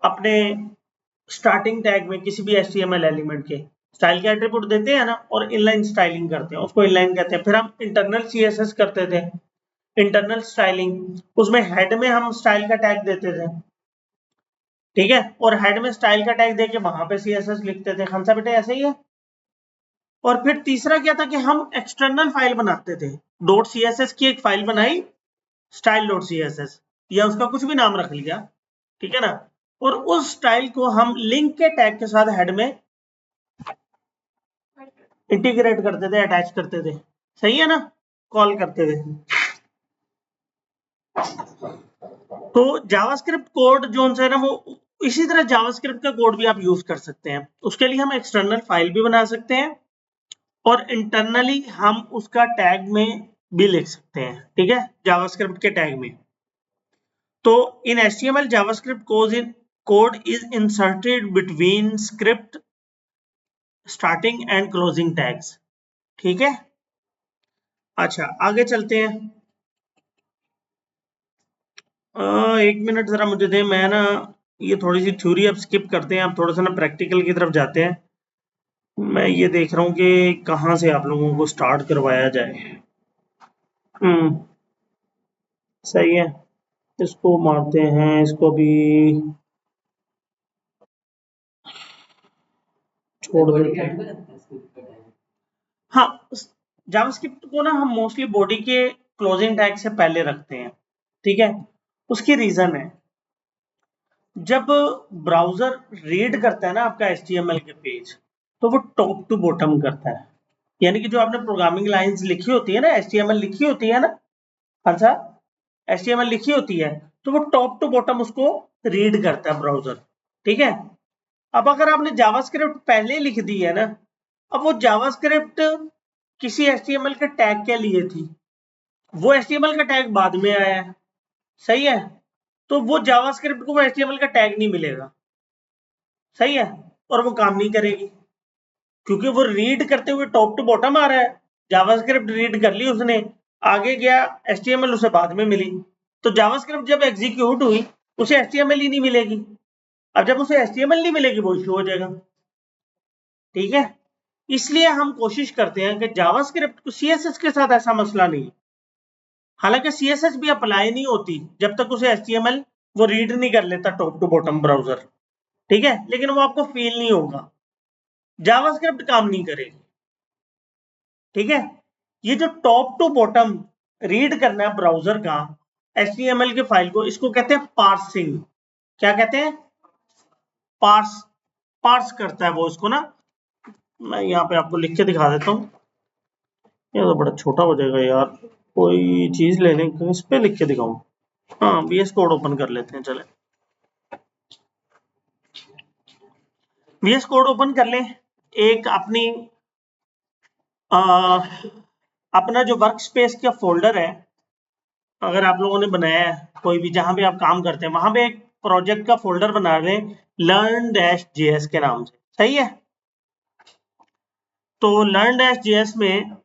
अपने स्टार्टिंग टैग में किसी भी HTML एलिमेंट के स्टाइल के एट्रीब्यूट देते हैं ना, और इनलाइन स्टाइलिंग करते हैं, उसको इनलाइन कहते हैं। फिर हम इंटरनल CSS करते थे, इंटरनल स्टाइलिंग, उसमें हेड में हम स्टाइल का टैग देते थे, ठीक है, और हेड में स्टाइल का टैग देके वहां पे CSS लिखते थे। हमसा बेटे ऐसे ही है। और फिर तीसरा क्या था कि हम एक्सटर्नल फाइल बनाते थे, .css की एक फाइल बनाई, style.css, या उसका कुछ भी नाम रख लिया, ठीक है ना, और उस स्टाइल को हम लिंक के टैग के साथ हेड में इंटीग्रेट करते थे, अटैच करते थे, सही है ना, कॉल करते थे। तो जावास्क्रिप्ट कोड जो है ना, वो इसी तरह जावास्क्रिप्ट का कोड भी आप यूज कर सकते हैं। उसके लिए हम एक्सटर्नल फाइल भी बना सकते हैं और इंटरनली हम उसका टैग में भी लिख सकते हैं, ठीक है, जावास्क्रिप्ट के टैग में। तो इन HTML JavaScript code is inserted between script starting and closing tags, ठीक है। अच्छा, आगे चलते हैं। एक मिनट जरा मुझे दे, मैं ना ये थोड़ी सी थ्योरी अब स्किप करते हैं, अब थोड़ा सा ना प्रैक्टिकल की तरफ जाते हैं। मैं ये देख रहा हूँ कि कहाँ से आप लोगों को स्टार्ट करवाया जाए। सही है, इसको मारते हैं, इसको भी छोड़ देते हैं। हाँ, जावास्क्रिप्ट को ना हम मोस्टली बॉडी के क्लोजिंग टैग से पहले रखते हैं, ठीक है, उसकी रीजन है, जब ब्राउजर रीड करता है ना आपका HTML के पेज, तो वो टॉप टू बॉटम करता है। यानी कि जो आपने प्रोग्रामिंग लाइंस लिखी होती है ना, HTML लिखी होती है ना, अच्छा HTML लिखी होती है, तो वो टॉप टू बॉटम उसको रीड करता है ब्राउजर, ठीक है। अब अगर आपने जावास्क्रिप्ट पहले लिख दी है ना, अब वो जावास्क्रिप्ट किसी HTML के टैग के लिए थी, वो HTML का टैग बाद में आया है, सही है, तो वो जावास्क्रिप्ट को वो HTML का टैग नहीं मिलेगा, सही है, और वो काम नहीं करेगी, क्योंकि वो रीड करते हुए टॉप टू बॉटम आ रहा है। जावास्क्रिप्ट रीड कर ली उसने, आगे गया HTML उसे बाद में मिली, तो जावास्क्रिप्ट जब एग्जीक्यूट हुई उसे HTML ही नहीं मिलेगी। अब जब उसे HTML नहीं मिलेगी वो इश्यू हो जाएगा, ठीक है। इसलिए हम कोशिश करते हैं कि जावास्क्रिप्ट को, CSS के साथ ऐसा मसला नहीं है, हालांकि CSS भी अप्लाई नहीं होती जब तक उसे HTML वो रीड नहीं कर लेता टॉप टू बॉटम ब्राउजर, ठीक है, लेकिन वो आपको फील नहीं होगा, जावास्क्रिप्ट काम नहीं करेगी, ठीक है। ये जो टॉप टू बॉटम रीड करना है ब्राउजर का HTML के फाइल को, इसको कहते हैं पार्सिंग। क्या कहते हैं? पार्स, पार्स करता है वो इसको ना। मैं यहाँ पे आपको लिख के दिखा देता हूँ, ये तो बड़ा छोटा हो जाएगा यार, कोई चीज लेने इस पे लिख के दिखाऊं। हाँ, VS कोड ओपन कर लेते हैं, चले VS कोड ओपन कर ले। एक अपनी अपना जो वर्क स्पेस का फोल्डर है, अगर आप लोगों ने बनाया है कोई भी, जहां भी आप काम करते हैं वहां पे एक प्रोजेक्ट का फोल्डर बना लें learn-js के नाम से, सही है। तो learn-js में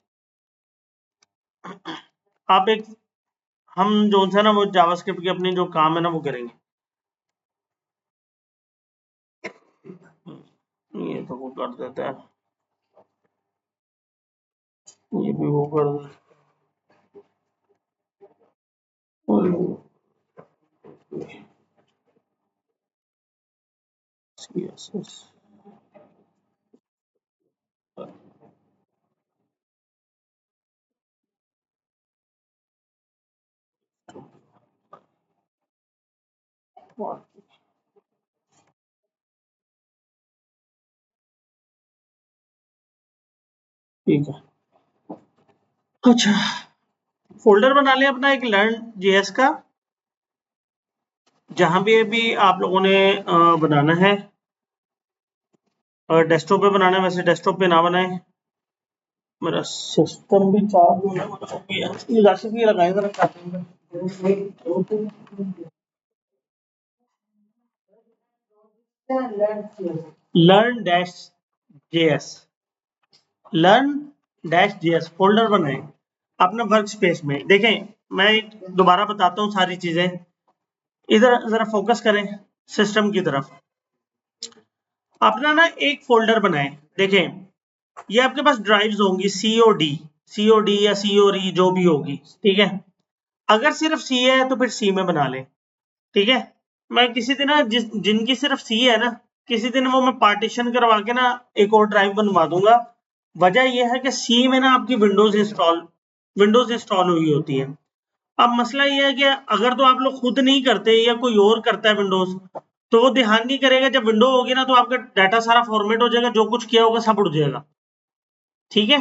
आप एक, हम जो है ना वो जावास्क्रिप्ट के अपने जो काम है ना वो करेंगे। ये तो वो कर देता है, ये भी वो कर CSS। ठीक है, अच्छा फोल्डर बना लिया अपना एक learn.js का, जहां भी अभी आप लोगों ने बनाना है, अगर डेस्कटॉप पे बनाना है वैसे डेस्कटॉप पे ना बनाए, मेरा सिस्टम भी चार्ज होने वाला हो गया, ये भी लगाए जरा। Learn dash JS, learn dash JS folder बनाए अपना वर्क स्पेस में। देखें, मैं दोबारा बताता हूँ सारी चीजें, इधर जरा फोकस करें सिस्टम की तरफ। अपना ना एक फोल्डर बनाए, देखें ये आपके पास ड्राइव्स होंगी COD या CORE जो भी होगी, ठीक है। अगर सिर्फ C है तो फिर C में बना लें, ठीक है। मैं किसी दिन ना जिनकी सिर्फ C है ना, किसी दिन वो मैं पार्टीशन करवा के ना एक और ड्राइव बनवा दूंगा। वजह यह है कि C में ना आपकी विंडोज इंस्टॉल हुई होती है। अब मसला ये है कि अगर तो आप लोग खुद नहीं करते या कोई और करता है विंडोज, तो वो ध्यान नहीं करेगा, जब विंडो होगी ना तो आपका डाटा सारा फॉर्मेट हो जाएगा, जो कुछ किया होगा सब उड़ जाएगा, ठीक है।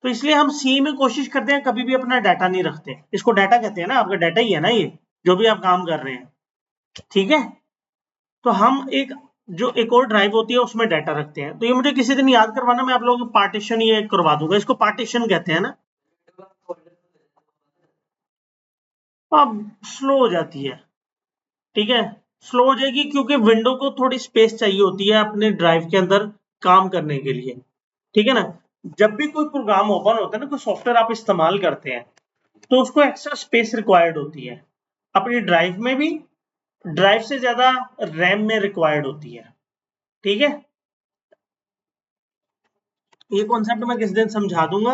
तो इसलिए हम C में कोशिश करते हैं कभी भी अपना डाटा नहीं रखते, इसको डाटा कहते हैं ना, आपका डाटा ही है ना ये, जो भी आप काम कर रहे हैं, ठीक है। तो हम एक और ड्राइव होती है उसमें डाटा रखते हैं, तो ये मुझे किसी दिन याद करवाना, मैं आप लोगों को पार्टीशन ये करवा दूंगा, इसको पार्टीशन कहते हैं ना। अब स्लो हो जाती है, ठीक है, स्लो हो जाएगी क्योंकि विंडो को थोड़ी स्पेस चाहिए होती है अपने ड्राइव के अंदर काम करने के लिए, ठीक है ना। जब भी कोई प्रोग्राम ओपन होता है ना, कोई सॉफ्टवेयर आप इस्तेमाल करते हैं, तो उसको एक्स्ट्रा स्पेस रिक्वायर्ड होती है, अपनी ड्राइव में भी, ड्राइव से ज्यादा रैम में रिक्वायर्ड होती है, ठीक है। ये कॉन्सेप्ट मैं किस दिन समझा दूंगा,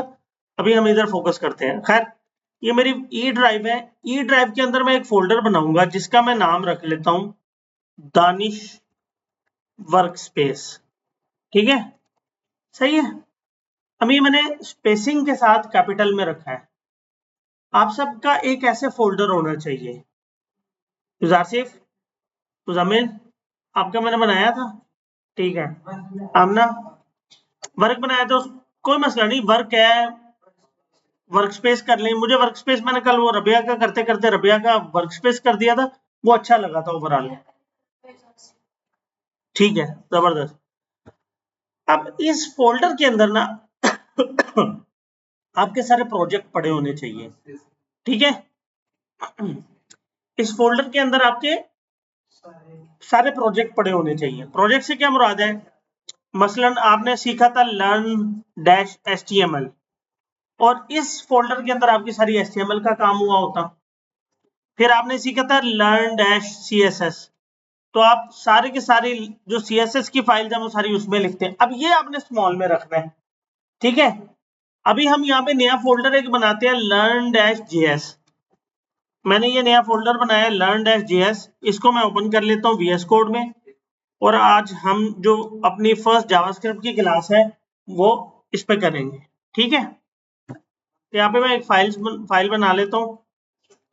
अभी हम इधर फोकस करते हैं। खैर, ये मेरी ई ड्राइव है, ई ड्राइव के अंदर मैं एक फोल्डर बनाऊंगा जिसका मैं नाम रख लेता हूं दानिश वर्क स्पेस, ठीक है, सही है। अभी मैंने स्पेसिंग के साथ कैपिटल में रखा है। आप सबका एक ऐसे फोल्डर होना चाहिए युजारसिफ, मुजम्मिल, आपका मैंने बनाया था, ठीक है। आमना, वर्क बनाया तो कोई मसला नहीं, वर्क है, वर्क स्पेस कर लें। मुझे वर्क स्पेस मैंने कल वो रबिया का करते करते रबिया का वर्क स्पेस कर दिया था, वो अच्छा लगा था ओवरऑल, ठीक है, जबरदस्त। अब इस फोल्डर के अंदर ना आपके सारे प्रोजेक्ट पड़े होने चाहिए, ठीक है। इस फोल्डर के अंदर आपके सारे प्रोजेक्ट पड़े होने चाहिए। प्रोजेक्ट से क्या मुराद है, मसलन आपने सीखा था लर्न डैश HTML, और इस फोल्डर के अंदर आपकी सारी HTML का काम हुआ होता। फिर आपने सीखा था लर्न डैश CSS, तो आप सारे के सारे जो CSS की फाइल्स हैं वो सारी उसमें लिखते हैं। अब ये आपने स्मॉल में रखना है, ठीक है। अभी हम यहाँ पे नया फोल्डर एक बनाते हैं लर्न डैश JS। मैंने ये नया फोल्डर बनाया लर्न डैश JS, इसको मैं ओपन कर लेता हूँ VS कोड में, और आज हम जो अपनी फर्स्ट जावास्क्रिप्ट की क्लास है वो इस पे करेंगे, ठीक है। तो यहाँ पे मैं एक फाइल बना लेता हूँ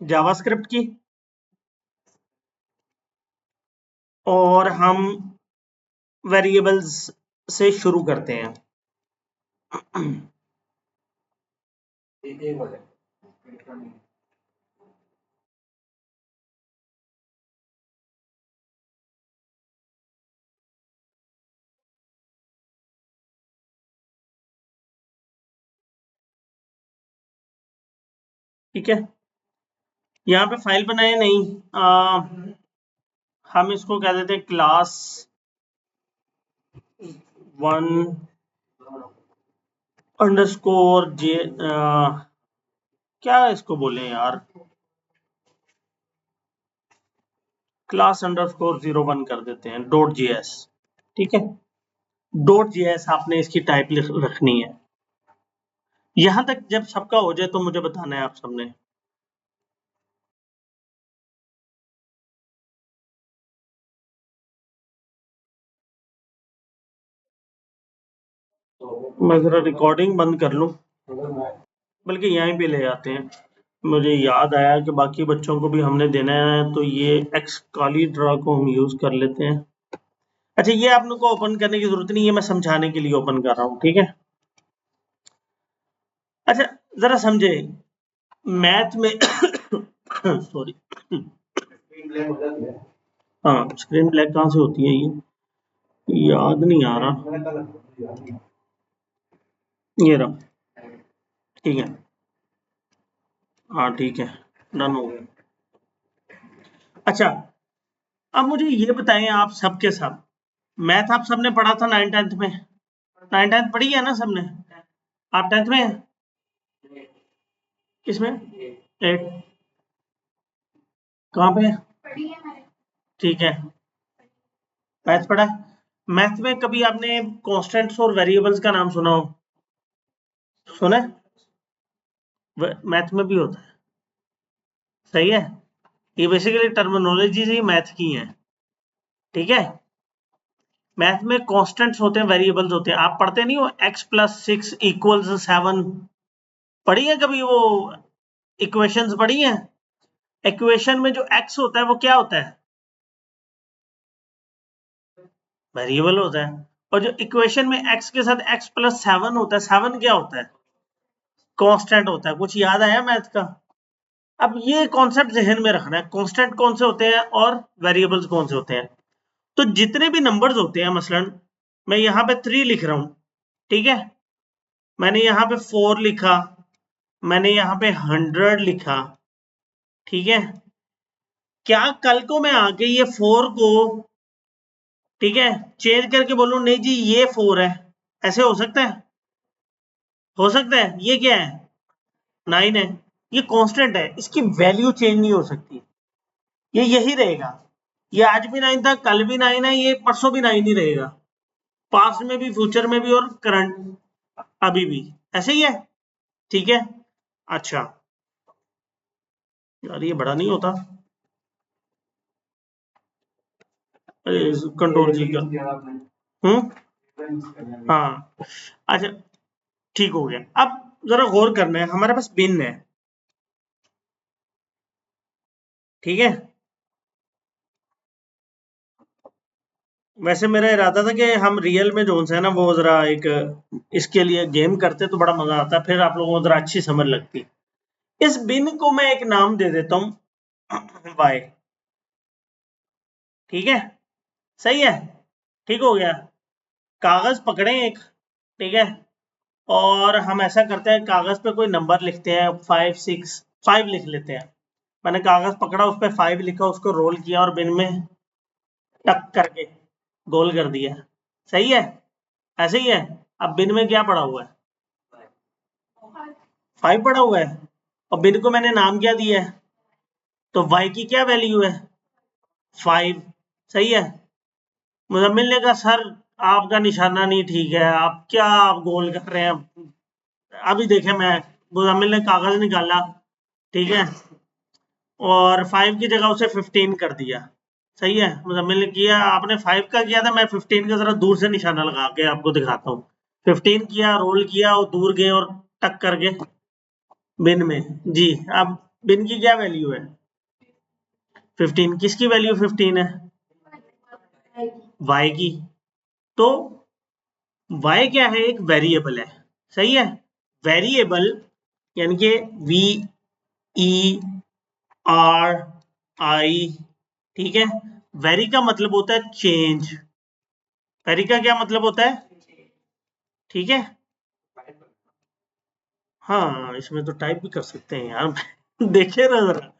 जावास्क्रिप्ट की, और हम वेरिएबल्स से शुरू करते हैं। ठीक है, यहाँ पे फाइल बनाए नहीं, हम इसको कह देते हैं क्लास 1_j, क्या इसको बोले यार, क्लास _01 कर देते हैं .js, ठीक है। .js आपने इसकी टाइप रखनी है। यहां तक जब सबका हो जाए तो मुझे बताना है आप सबने। मैं जरा रिकॉर्डिंग बंद कर लूं, बल्कि यहीं पे ले आते हैं। मुझे याद आया कि बाकी बच्चों को भी हमने देना है, तो ये एक्सकाली ड्रा को हम यूज कर लेते हैं। अच्छा, ये आप लोग को ओपन करने की जरूरत नहीं है, मैं समझाने के लिए ओपन कर रहा हूँ, ठीक है। अच्छा, जरा समझे मैथ में सॉरी, हाँ, स्क्रीन ब्लैक कहाँ से होती है ये याद नहीं आ रहा। ये रहा, ठीक है, हाँ ठीक है, डन हो गया। अच्छा, अब मुझे ये बताएं आप सबके सब, मैथ आप सबने पढ़ा था 9th 10th में, 9th 10th पढ़ी है ना सबने? आप 10th में हैं? किसमें? 8? कहाँ पे है? ठीक है, मैथ पढ़ा है। मैथ में कभी आपने कॉन्स्टेंट्स और वेरिएबल्स का नाम सुना हो? सुना है? मैथ में भी होता है, सही है। ये बेसिकली टर्मिनोलॉजी ही मैथ की है, ठीक है। मैथ में कॉन्स्टेंट्स होते हैं, वेरिएबल्स होते हैं। आप पढ़ते नहीं हो x+6 = 7? पढ़ी है कभी वो इक्वेशंस पढ़ी हैं? इक्वेशन में जो x होता है वो क्या होता है? वेरिएबल होता है। और जो इक्वेशन में x के साथ x+7 होता है, 7 क्या होता है? कांस्टेंट होता है। कुछ याद आया मैथ का? अब ये कॉन्सेप्ट जहन में रखना है, कांस्टेंट कौन से होते हैं और वेरिएबल्स कौन से होते हैं। तो जितने भी नंबर्स होते हैं, मसलन मैं यहाँ पे 3 लिख रहा हूं, ठीक है, मैंने यहाँ पे 4 लिखा, मैंने यहाँ पे 100 लिखा, ठीक है। क्या कल को मैं आके ये 4 को, ठीक है, चेंज करके बोलूं नहीं जी ये 4 है, ऐसे हो सकता है? हो सकता है? ये क्या है? 9 है। ये कांस्टेंट है, इसकी वैल्यू चेंज नहीं हो सकती, ये यही रहेगा। ये आज भी 9 था, कल भी 9 है, ये परसों भी 9 ही रहेगा, पास्ट में भी, फ्यूचर में भी, और करंट अभी भी ऐसे ही है, ठीक है। अच्छा यार, ये बड़ा नहीं होता, कंट्रोल जी का, हाँ, अच्छा ठीक हो गया। अब जरा गौर करना है, हमारे पास बिन है, ठीक है। वैसे मेरा इरादा था कि हम रियल में जो है ना वो जरा एक इसके लिए गेम करते तो बड़ा मजा आता, फिर आप लोगों को जरा अच्छी समझ लगती। इस बिन को मैं एक नाम दे देता हूं वाई। ठीक है, सही है, ठीक हो गया। कागज पकड़े एक, ठीक है, और हम ऐसा करते हैं कागज पे कोई नंबर लिखते हैं, 5 लिख लेते हैं। मैंने कागज पकड़ा, उस पर 5 लिखा, उसको रोल किया और बिन में टक करके गोल कर दिया। सही है, ऐसे ही है। अब बिन में क्या पड़ा हुआ है? 5 पड़ा हुआ है, और बिन को मैंने नाम क्या दिया है? तो y की क्या वैल्यू है? 5। सही है। मुजम्मिल ने कहा सर आपका निशाना नहीं ठीक है, आप क्या आप गोल कर रहे हैं? अभी देखे मैं, मुजम्मिल ने कागज निकाला, ठीक है, और 5 की जगह उसे 15 कर दिया। सही है, मुजम्मिल ने किया, आपने 5 का किया था, मैं 15 का जरा दूर से निशाना लगा के आपको दिखाता हूँ। 15 किया, रोल किया और दूर गए और टक करके बिन में। जी, अब बिन की क्या वैल्यू है? 15। किसकी वैल्यू 15 है? y की। तो y क्या है? एक वेरिएबल है। सही है, वेरिएबल यानी कि VERI, ठीक है। वेरी का मतलब होता है चेंज। वेरी का क्या मतलब होता है? ठीक है, हाँ इसमें तो टाइप भी कर सकते हैं यार देखे ना जरा,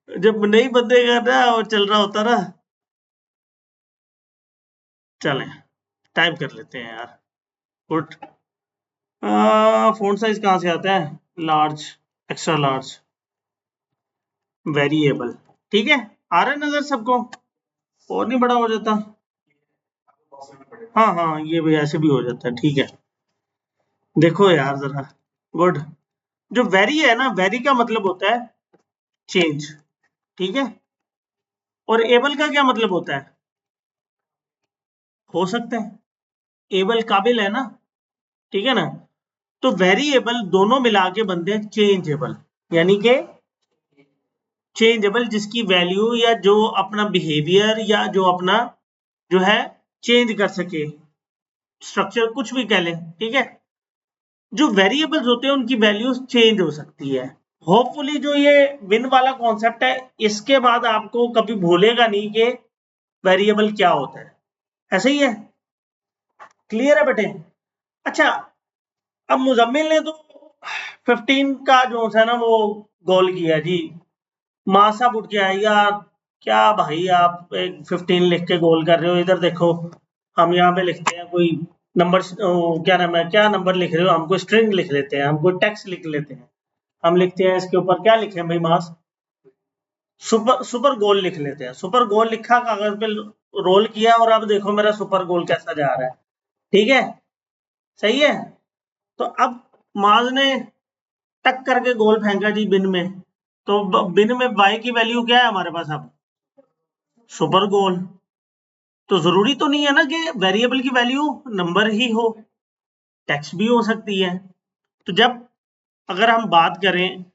जब नहीं बंदे का ना वो चल रहा होता ना। चलें टाइप कर लेते हैं यार। गुड। फ़ॉन्ट साइज कहाँ से आता है? Large, extra large, variable. ठीक है, आ रहा है नजर सबको? और नहीं बड़ा हो जाता? हाँ हाँ, ये भी ऐसे भी हो जाता है, ठीक है। देखो यार जरा, गुड। जो वेरी है ना, वेरी का मतलब होता है चेंज, ठीक है। और एबल का क्या मतलब होता है? हो सकता है। एबल काबिल है ना, ठीक है ना। तो वेरिएबल दोनों मिला के बनते हैं चेंजेबल, यानी कि चेंजेबल जिसकी वैल्यू या जो अपना बिहेवियर या जो अपना जो है चेंज कर सके, स्ट्रक्चर कुछ भी कह लें, ठीक है। जो वेरिएबल्स होते हैं उनकी वैल्यूज चेंज हो सकती है। होपफुली जो ये विन वाला कॉन्सेप्ट है, इसके बाद आपको कभी भूलेगा नहीं कि वेरिएबल क्या होता है। ऐसे ही है, क्लियर है बेटे? अच्छा, अब मुजम्मिल ने तो 15 का जो है ना वो गोल किया जी। मां साहब उठ के आए, यार क्या भाई आप 15 लिख के गोल कर रहे हो, इधर देखो हम यहाँ पे लिखते हैं कोई नंबर, क्या नाम है, क्या नंबर लिख रहे हो? हमको स्ट्रिंग लिख लेते हैं, हमको टेक्स्ट लिख लेते हैं। हम लिखते हैं इसके ऊपर क्या लिखे भाई मास? सुपर सुपर गोल लिख लेते हैं। सुपर गोल लिखा, कागज पे रोल किया, और अब देखो मेरा सुपर गोल कैसा जा रहा है। ठीक है, सही है। तो अब माज ने टक करके गोल फेंका जी बिन में। तो बिन में y की वैल्यू क्या है हमारे पास? अब सुपर गोल। तो जरूरी तो नहीं है ना कि वेरिएबल की वैल्यू नंबर ही हो, टेक्स्ट भी हो सकती है। तो जब अगर हम बात करें,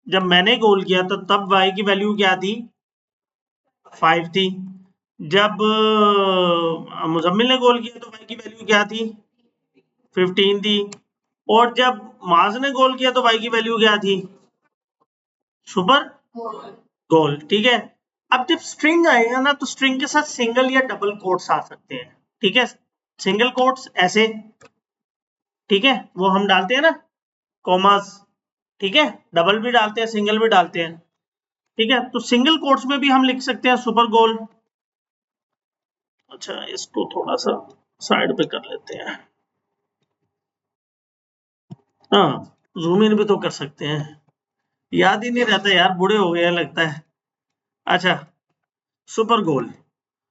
जब मैंने गोल किया तो तब y की वैल्यू क्या थी? 5 थी। जब मुजम्मिल ने गोल किया तो y की वैल्यू क्या थी? 15 थी। और जब माज ने गोल किया तो y की वैल्यू क्या थी? सुपर गोल। ठीक है। अब जब स्ट्रिंग आएगा ना, तो स्ट्रिंग के साथ सिंगल या डबल कोट्स आ सकते हैं। ठीक है, सिंगल कोट्स ऐसे, ठीक है, वो हम डालते हैं ना, कॉमास, ठीक है। डबल भी डालते हैं, सिंगल भी डालते हैं, ठीक है। तो सिंगल कोट्स में भी हम लिख सकते हैं सुपर गोल। अच्छा, इसको थोड़ा सा साइड पे कर लेते हैं। हाँ, जूम इन भी तो कर सकते हैं, याद ही नहीं रहता यार, बूढ़े हो गए लगता है। अच्छा, सुपर गोल।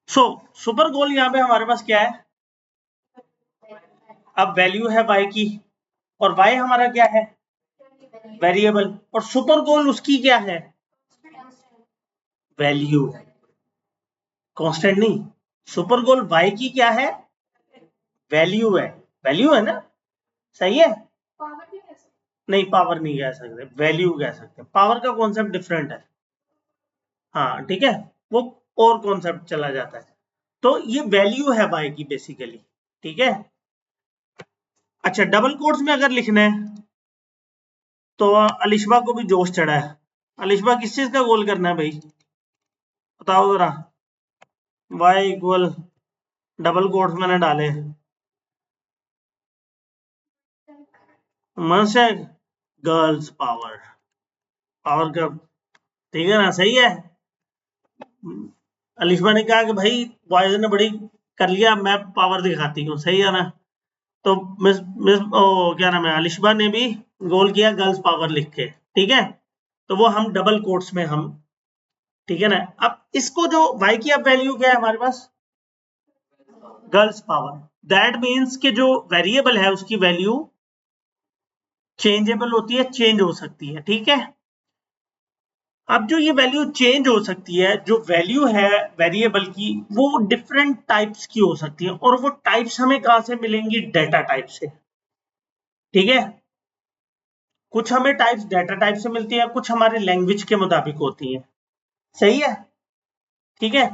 सो सुपर गोल यहाँ पे हमारे पास क्या है? अब वैल्यू है y की, और y हमारा क्या है? वेरिएबल। और सुपर गोल उसकी क्या है? वैल्यू, कांस्टेंट नहीं। सुपर गोल y की क्या है? वैल्यू है। वैल्यू है ना, सही है। नहीं, पावर नहीं कह सकते, वैल्यू कह सकते हैं। पावर का कॉन्सेप्ट डिफरेंट है। हाँ ठीक है, वो और कॉन्सेप्ट चला जाता है। तो ये वैल्यू है y की बेसिकली, ठीक है। अच्छा, डबल कोट्स में अगर लिखना है तो अलिशबा को भी जोश चढ़ा है। अलिशबा किस चीज का गोल करना है भाई, बताओ जरा। y इक्वल डबल कोट्स मैंने डाले, मर्सेक गर्ल्स पावर, पावर का, ठीक है ना, सही है। अलिशबा ने कहा कि भाई बॉयज ने बड़ी कर लिया, मैं पावर दिखाती हूँ, सही है ना। तो मिस मिस क्या नाम है, अलिशबा ने भी गोल किया गर्ल्स पावर लिख के, ठीक है। तो वो हम डबल कोट्स में हम, ठीक है ना। अब इसको जो y की अब वैल्यू क्या है हमारे पास, गर्ल्स पावर, दैट मीन्स कि जो वेरिएबल है उसकी वैल्यू चेंजेबल होती है, चेंज हो सकती है, ठीक है। अब जो ये वैल्यू चेंज हो सकती है, जो वैल्यू है वेरिएबल की, वो डिफरेंट टाइप्स की हो सकती है, और वो टाइप्स हमें कहां से मिलेंगी, डाटा टाइप से, ठीक है। कुछ हमें टाइप्स डाटा टाइप से मिलती है, कुछ हमारे लैंग्वेज के मुताबिक होती है, सही है, ठीक है।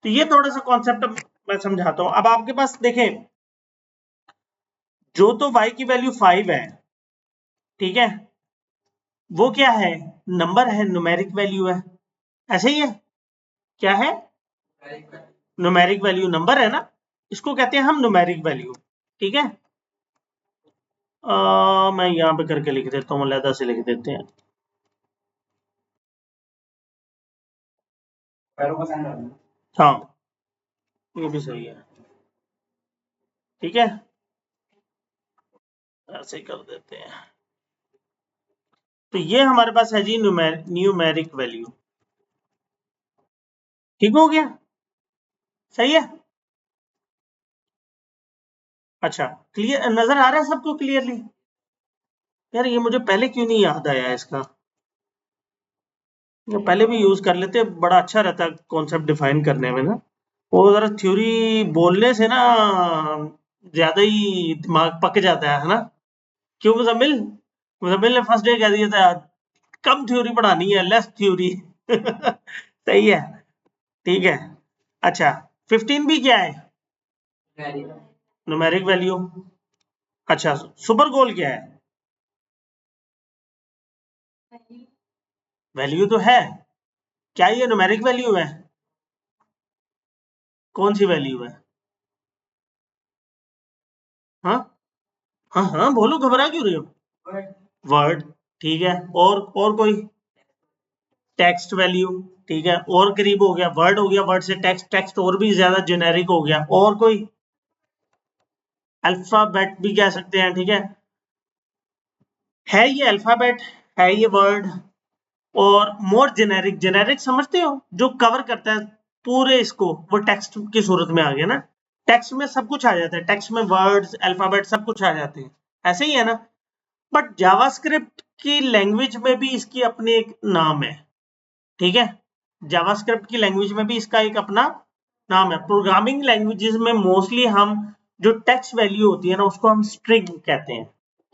तो ये थोड़ा सा कॉन्सेप्ट मैं समझाता हूं। अब आपके पास देखें, जो तो y की वैल्यू 5 है, ठीक है, वो क्या है, नंबर है, न्यूमेरिक वैल्यू है, ऐसे ही है, क्या है, न्यूमेरिक वैल्यू, नंबर है ना, इसको कहते हैं हम न्यूमेरिक वैल्यू, ठीक है। मैं यहाँ पे करके लिख देता हूँ, अलहदा से लिख देते हैं। हाँ, ये भी सही है, ठीक है, ऐसे ही कर देते हैं। तो ये हमारे पास है जी न्यूमेरिक वैल्यू, ठीक हो गया, सही है। अच्छा, क्लियर नजर आ रहा है सबको क्लियरली। यार ये मुझे पहले क्यों नहीं याद आया इसका, ये पहले भी यूज कर लेते, बड़ा अच्छा रहता कॉन्सेप्ट डिफाइन करने में ना। वो जरा थ्योरी बोलने से ना ज्यादा ही दिमाग पक जाता है ना। क्यों मुजम्मिल, मुजम्मिल ने फर्स्ट डे कह दिया था कम थ्योरी पढ़ानी है, लेस थ्योरी। सही है, ठीक है। अच्छा, 15 भी क्या है, न्यूमेरिक वैल्यू। अच्छा, सुपर गोल क्या है, वैल्यू तो है, क्या ये न्यूमेरिक वैल्यू है, कौन सी वैल्यू है, हाँ हाँ हाँ बोलो, घबरा क्यों रही हो, वर्ड, ठीक है। और कोई, टेक्स्ट वैल्यू, ठीक है, और करीब हो गया, वर्ड हो गया, वर्ड से टेक्स्ट, टेक्स्ट और भी ज्यादा जेनेरिक हो गया, और कोई, अल्फाबेट भी कह सकते हैं, ठीक है ये अल्फाबेट, है ये वर्ड। और मोर जेनेरिक, जेनेरिक समझते हो, जो कवर करता है पूरे इसको, वो टेक्स्ट की सूरत में आ गया ना, टेक्स्ट में सब कुछ आ जाता है, टेक्स्ट में वर्ड्स अल्फाबेट सब कुछ आ जाते हैं, ऐसे ही है ना। बट जावास्क्रिप्ट की लैंग्वेज में भी इसकी अपनी एक नाम है, ठीक है। जावास्क्रिप्ट की लैंग्वेज में भी इसका एक अपना नाम है। प्रोग्रामिंग लैंग्वेजेस में मोस्टली हम जो टेक्स्ट वैल्यू होती है ना, उसको हम स्ट्रिंग कहते हैं,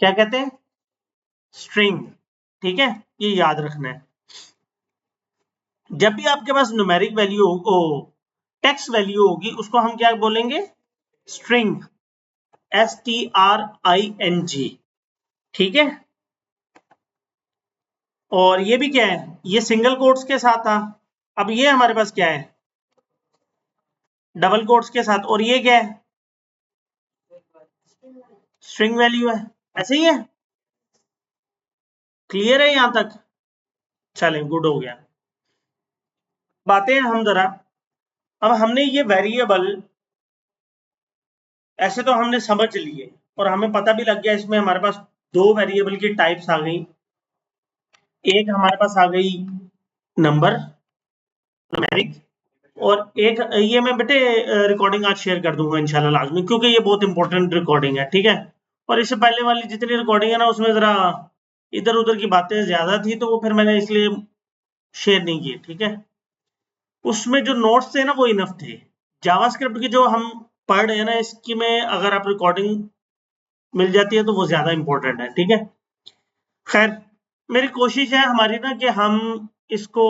क्या कहते हैं, स्ट्रिंग, ठीक है, ये याद रखना है। जब भी आपके पास न्यूमेरिक वैल्यू हो, टेक्स्ट वैल्यू होगी, उसको हम क्या बोलेंगे, स्ट्रिंग, STRING, ठीक है। और ये भी क्या है, ये सिंगल कोट्स के साथ था, अब ये हमारे पास क्या है, डबल कोट्स के साथ, और ये क्या है, स्ट्रिंग वैल्यू है, ऐसे ही है, क्लियर है यहां तक, चलें गुड हो गया। बातें हम जरा, अब हमने ये वेरिएबल ऐसे तो हमने समझ लिए, और हमें पता भी लग गया इसमें हमारे पास दो वेरिएबल की टाइप्स आ गई, एक हमारे पास आ गई नंबर, न्यूमेरिक, और एक ये मैं बेटे रिकॉर्डिंग आज शेयर कर दूंगा इंशाल्लाह लाजमी, क्योंकि ये बहुत इंपॉर्टेंट रिकॉर्डिंग है, ठीक है। और इससे पहले वाली जितनी रिकॉर्डिंग है ना, उसमें जरा इधर उधर की बातें ज्यादा थी, तो वो फिर मैंने इसलिए शेयर नहीं किए, ठीक है। उसमें जो नोट्स थे ना वो इनफ थे, जावास्क्रिप्ट की जो हम पढ़ रहे हैं ना, इसकी में अगर आप रिकॉर्डिंग मिल जाती है तो वो ज्यादा इंपॉर्टेंट है, ठीक है। खैर, मेरी कोशिश है हमारी ना कि हम इसको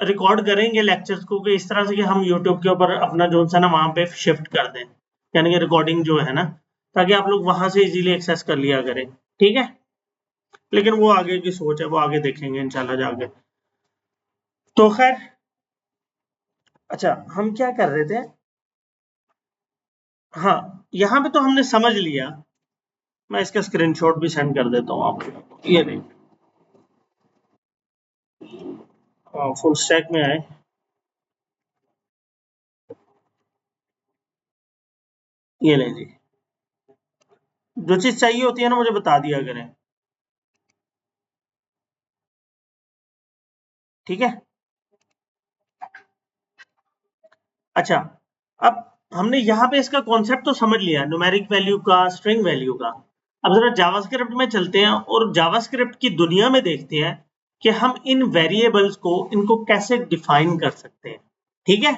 रिकॉर्ड करेंगे लेक्चर्स को कि इस तरह से कि हम यूट्यूब के ऊपर अपना जो सा ना वहां पे शिफ्ट कर दें, यानी कि रिकॉर्डिंग जो है ना, ताकि आप लोग वहां से इजीली एक्सेस कर लिया करें, ठीक है। लेकिन वो आगे की सोच है, वो आगे देखेंगे इंशाल्लाह जाके। तो खैर, अच्छा हम क्या कर रहे थे, हाँ यहाँ पे तो हमने समझ लिया। मैं इसका स्क्रीनशॉट भी सेंड कर देता हूँ आपको, ये नहीं, फुल स्टैक में आए, ये लें जी। जो चीज चाहिए होती है ना मुझे बता दिया करें, ठीक है। अच्छा, अब हमने यहाँ पे इसका कॉन्सेप्ट तो समझ लिया, न्यूमेरिक वैल्यू का, स्ट्रिंग वैल्यू का। अब जरा जावास्क्रिप्ट में चलते हैं और जावास्क्रिप्ट की दुनिया में देखते हैं कि हम इन वेरिएबल्स को, इनको कैसे डिफाइन कर सकते हैं, ठीक है।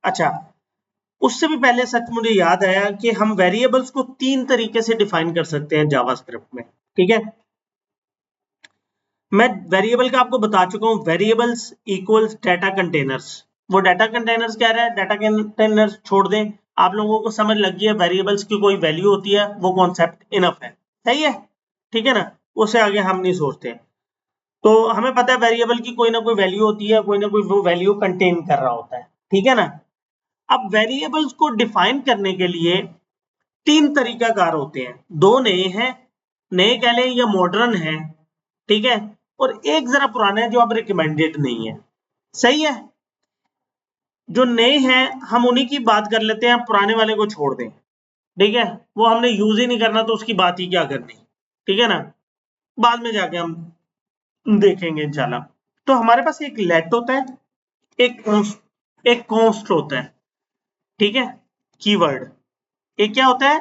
अच्छा, उससे भी पहले सच मुझे याद आया कि हम वेरिएबल्स को 3 तरीके से डिफाइन कर सकते हैं जावास्क्रिप्ट में, ठीक है। मैं वेरिएबल का आपको बता चुका हूं, वेरिएबल्स इक्वल्स डाटा कंटेनर्स। वो डाटा कंटेनर्स क्या रहा है, डाटा कंटेनर्स छोड़ दें, आप लोगों को समझ लग गई है वेरिएबल्स की कोई वैल्यू होती है, वो कॉन्सेप्ट इनफ है, सही है, ठीक है ना। उससे आगे हम नहीं सोचते। तो हमें पता है वेरिएबल की कोई ना कोई वैल्यू होती है, कोई ना कोई वो वैल्यू कंटेन कर रहा होता है, ठीक है ना। अब वेरिएबल्स को डिफाइन करने के लिए 3 तरीकाकार होते हैं, 2 नए हैं, नए कह लें या मॉडर्न है, ठीक है, और एक जरा पुराना है जो अब रिकमेंडेड नहीं है, सही है। जो नए हैं हम उन्हीं की बात कर लेते हैं, पुराने वाले को छोड़ दें, ठीक है। वो हमने यूज ही नहीं करना तो उसकी बात ही क्या करनी, ठीक है ना, बाद में जाके हम देखेंगे इंशाल्लाह। तो हमारे पास एक लेट होता है, एक कॉन्स्ट होता है, ठीक है, कीवर्ड। एक क्या होता है,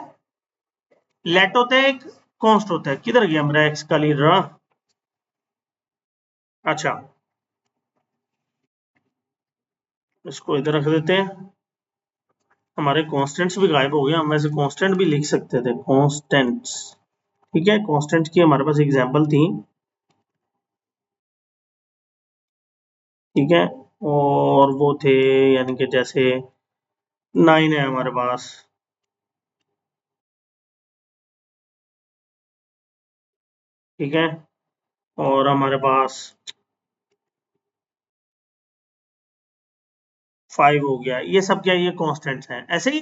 लेट होता है, एक कॉन्स्ट होता है। किधर गया मेरा एक्स का लीडर, अच्छा इसको इधर रख देते हैं। हमारे कॉन्स्टेंट्स भी गायब हो गए, हम वैसे कॉन्स्टेंट भी लिख सकते थे, कॉन्स्टेंट्स, ठीक है। कॉन्स्टेंट की हमारे पास एग्जांपल थी, ठीक है, और वो थे, यानी कि जैसे 9 है हमारे पास, ठीक है, और हमारे पास 5 हो गया, ये सब क्या, ये कॉन्स्टेंट्स हैं, ऐसे ही,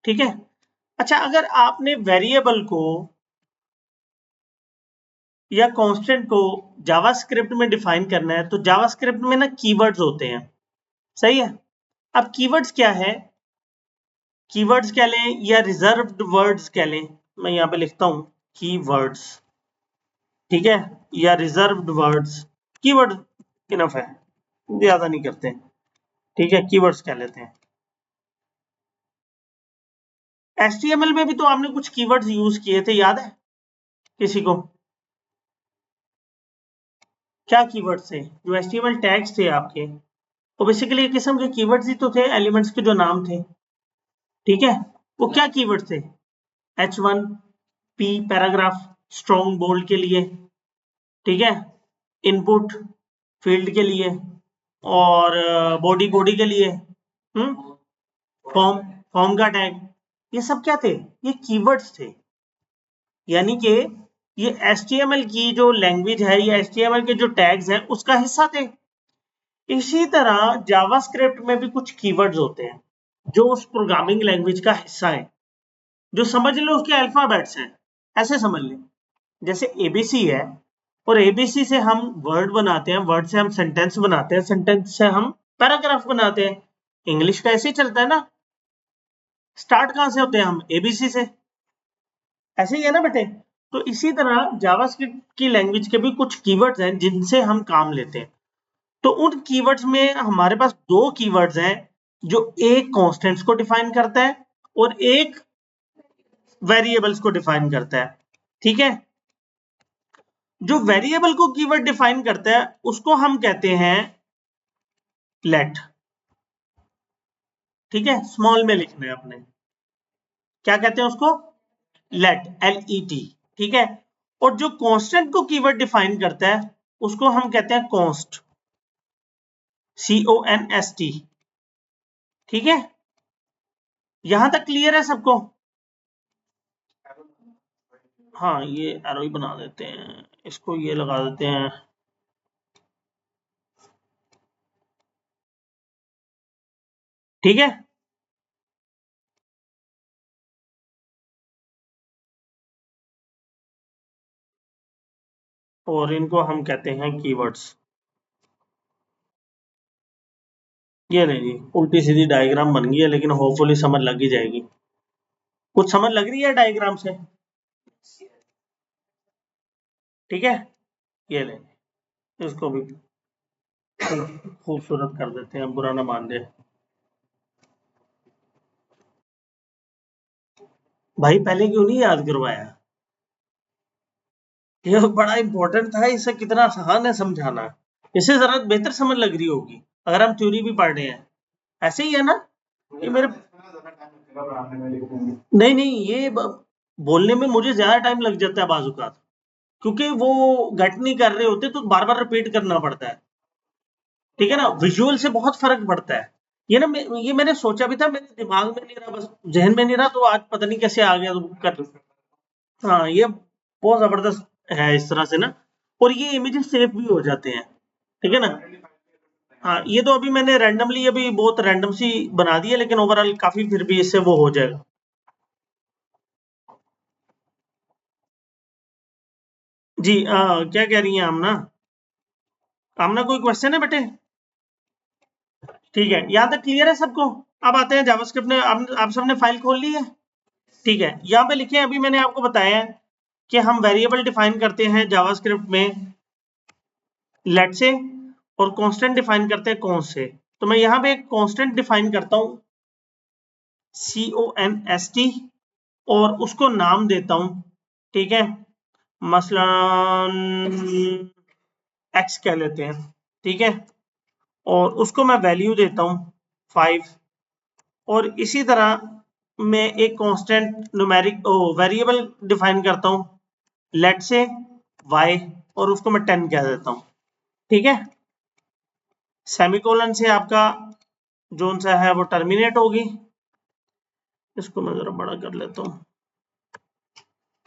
ठीक है। अच्छा, अगर आपने वेरिएबल को या कांस्टेंट को जावास्क्रिप्ट में डिफाइन करना है, तो जावास्क्रिप्ट में ना कीवर्ड्स होते हैं, सही है। अब कीवर्ड्स क्या है, कीवर्ड्स कह लें या रिजर्व्ड वर्ड्स कह लें, मैं यहाँ पे लिखता हूँ कीवर्ड्स, ठीक है, या रिजर्व्ड वर्ड्स। कीवर्ड इनफ है, ज्यादा नहीं करते, ठीक है, कीवर्ड्स कह लेते हैं। HTML में भी तो आपने कुछ कीवर्ड्स यूज किए थे, याद है किसी को, क्या कीवर्ड्स थे, जो HTML टैग्स थे आपके, वो बेसिकली एक किस्म के कीवर्ड्स ही तो थे, एलिमेंट्स के जो नाम थे, ठीक है। वो क्या कीवर्ड थे, H1 P paragraph, strong bold के लिए, ठीक है, इनपुट फील्ड के लिए, और बॉडी बॉडी के लिए, फॉर्म फॉर्म का टैग, ये सब क्या थे, ये कीवर्ड्स थे। यानी कि ये HTML की जो लैंग्वेज है या HTML के जो टैग्स हैं उसका हिस्सा थे। इसी तरह जावास्क्रिप्ट में भी कुछ कीवर्ड्स होते हैं जो उस प्रोग्रामिंग लैंग्वेज का हिस्सा है, जो समझ लो उसके अल्फाबेट्स हैं, ऐसे समझ लें। जैसे ABC है, और ABC से हम वर्ड बनाते हैं, वर्ड से हम सेंटेंस बनाते हैं, सेंटेंस से हम पैराग्राफ बनाते हैं। इंग्लिश का ऐसे ही चलता है ना, स्टार्ट कहां से होते हैं हम, ABC से, ऐसे ही है ना बेटे। तो इसी तरह जावास्क्रिप्ट की लैंग्वेज के भी कुछ कीवर्ड्स हैं जिनसे हम काम लेते हैं। तो उन कीवर्ड्स में हमारे पास 2 कीवर्ड्स हैं, जो एक कॉन्स्टेंट्स को डिफाइन करता है और एक वेरिएबल्स को डिफाइन करता है, ठीक है। जो वेरिएबल को कीवर्ड डिफाइन करता है उसको हम कहते हैं लेट, ठीक है, स्मॉल में लिखना है अपने, क्या कहते हैं उसको, लेट, LET, ठीक है। और जो कांस्टेंट को कीवर्ड डिफाइन करता है उसको हम कहते हैं कॉन्स्ट, CONST। ठीक है, यहां तक क्लियर है सबको? हाँ, ये एरो ही बना देते हैं, इसको ये लगा देते हैं। ठीक है, और इनको हम कहते हैं कीवर्ड्स। ये नहीं जी, उल्टी सीधी डायग्राम बन गई है, लेकिन होपफुली समझ लग ही जाएगी। कुछ समझ लग रही है डायग्राम से? ठीक है, ये ले, इसको भी खूबसूरत कर देते हैं, बुरा ना मान दे भाई, पहले क्यों नहीं याद करवाया? ये बड़ा इंपॉर्टेंट था, इसे कितना आसान है समझाना। इसे जरा बेहतर समझ लग रही होगी अगर हम थ्योरी भी पढ़ रहे हैं। ऐसे ही है ना? ये मेरे नहीं नहीं, ये बोलने में मुझे ज्यादा टाइम लग जाता है बाजुकात, क्योंकि वो गेट नहीं कर रहे होते तो बार बार रिपीट करना पड़ता है। ठीक है ना, विजुअल से बहुत फर्क पड़ता है। ये ना ये मैंने सोचा भी था, मेरे दिमाग में नहीं रहा, बस जहन में नहीं रहा, तो आज पता नहीं कैसे आ गया तो कर। हाँ, ये बहुत जबरदस्त है इस तरह से ना, और ये इमेजेस सेव भी हो जाते हैं। ठीक है ना? हाँ, ये तो अभी मैंने रैंडमली, अभी बहुत रैंडम सी बना दी है, लेकिन ओवरऑल काफी फिर भी इससे वो हो जाएगा। जी, क्या कह रही हैं आमना? आमना, कोई क्वेश्चन है बेटे? ठीक है, यहाँ तक क्लियर है सबको? अब आते हैं जावास्क्रिप्ट में, आप सबने फाइल खोल ली है? ठीक है, यहाँ पे लिखे, अभी मैंने आपको बताया है कि हम वेरिएबल डिफाइन करते हैं जावास्क्रिप्ट में लेट से, और कांस्टेंट डिफाइन करते हैं कॉन्स से। तो मैं यहाँ पे एक कांस्टेंट डिफाइन करता हूँ, CONST, और उसको नाम देता हूँ। ठीक है, मसलन x कह लेते हैं। ठीक है, और उसको मैं वैल्यू देता हूँ 5, और इसी तरह मैं एक कांस्टेंट न्यूमेरिक वेरिएबल डिफाइन करता हूँ लेट से y, और उसको मैं 10 कह देता हूँ। ठीक है, सेमीकोलन से आपका जोन सा है वो टर्मिनेट होगी। इसको मैं जरा बड़ा कर लेता हूँ।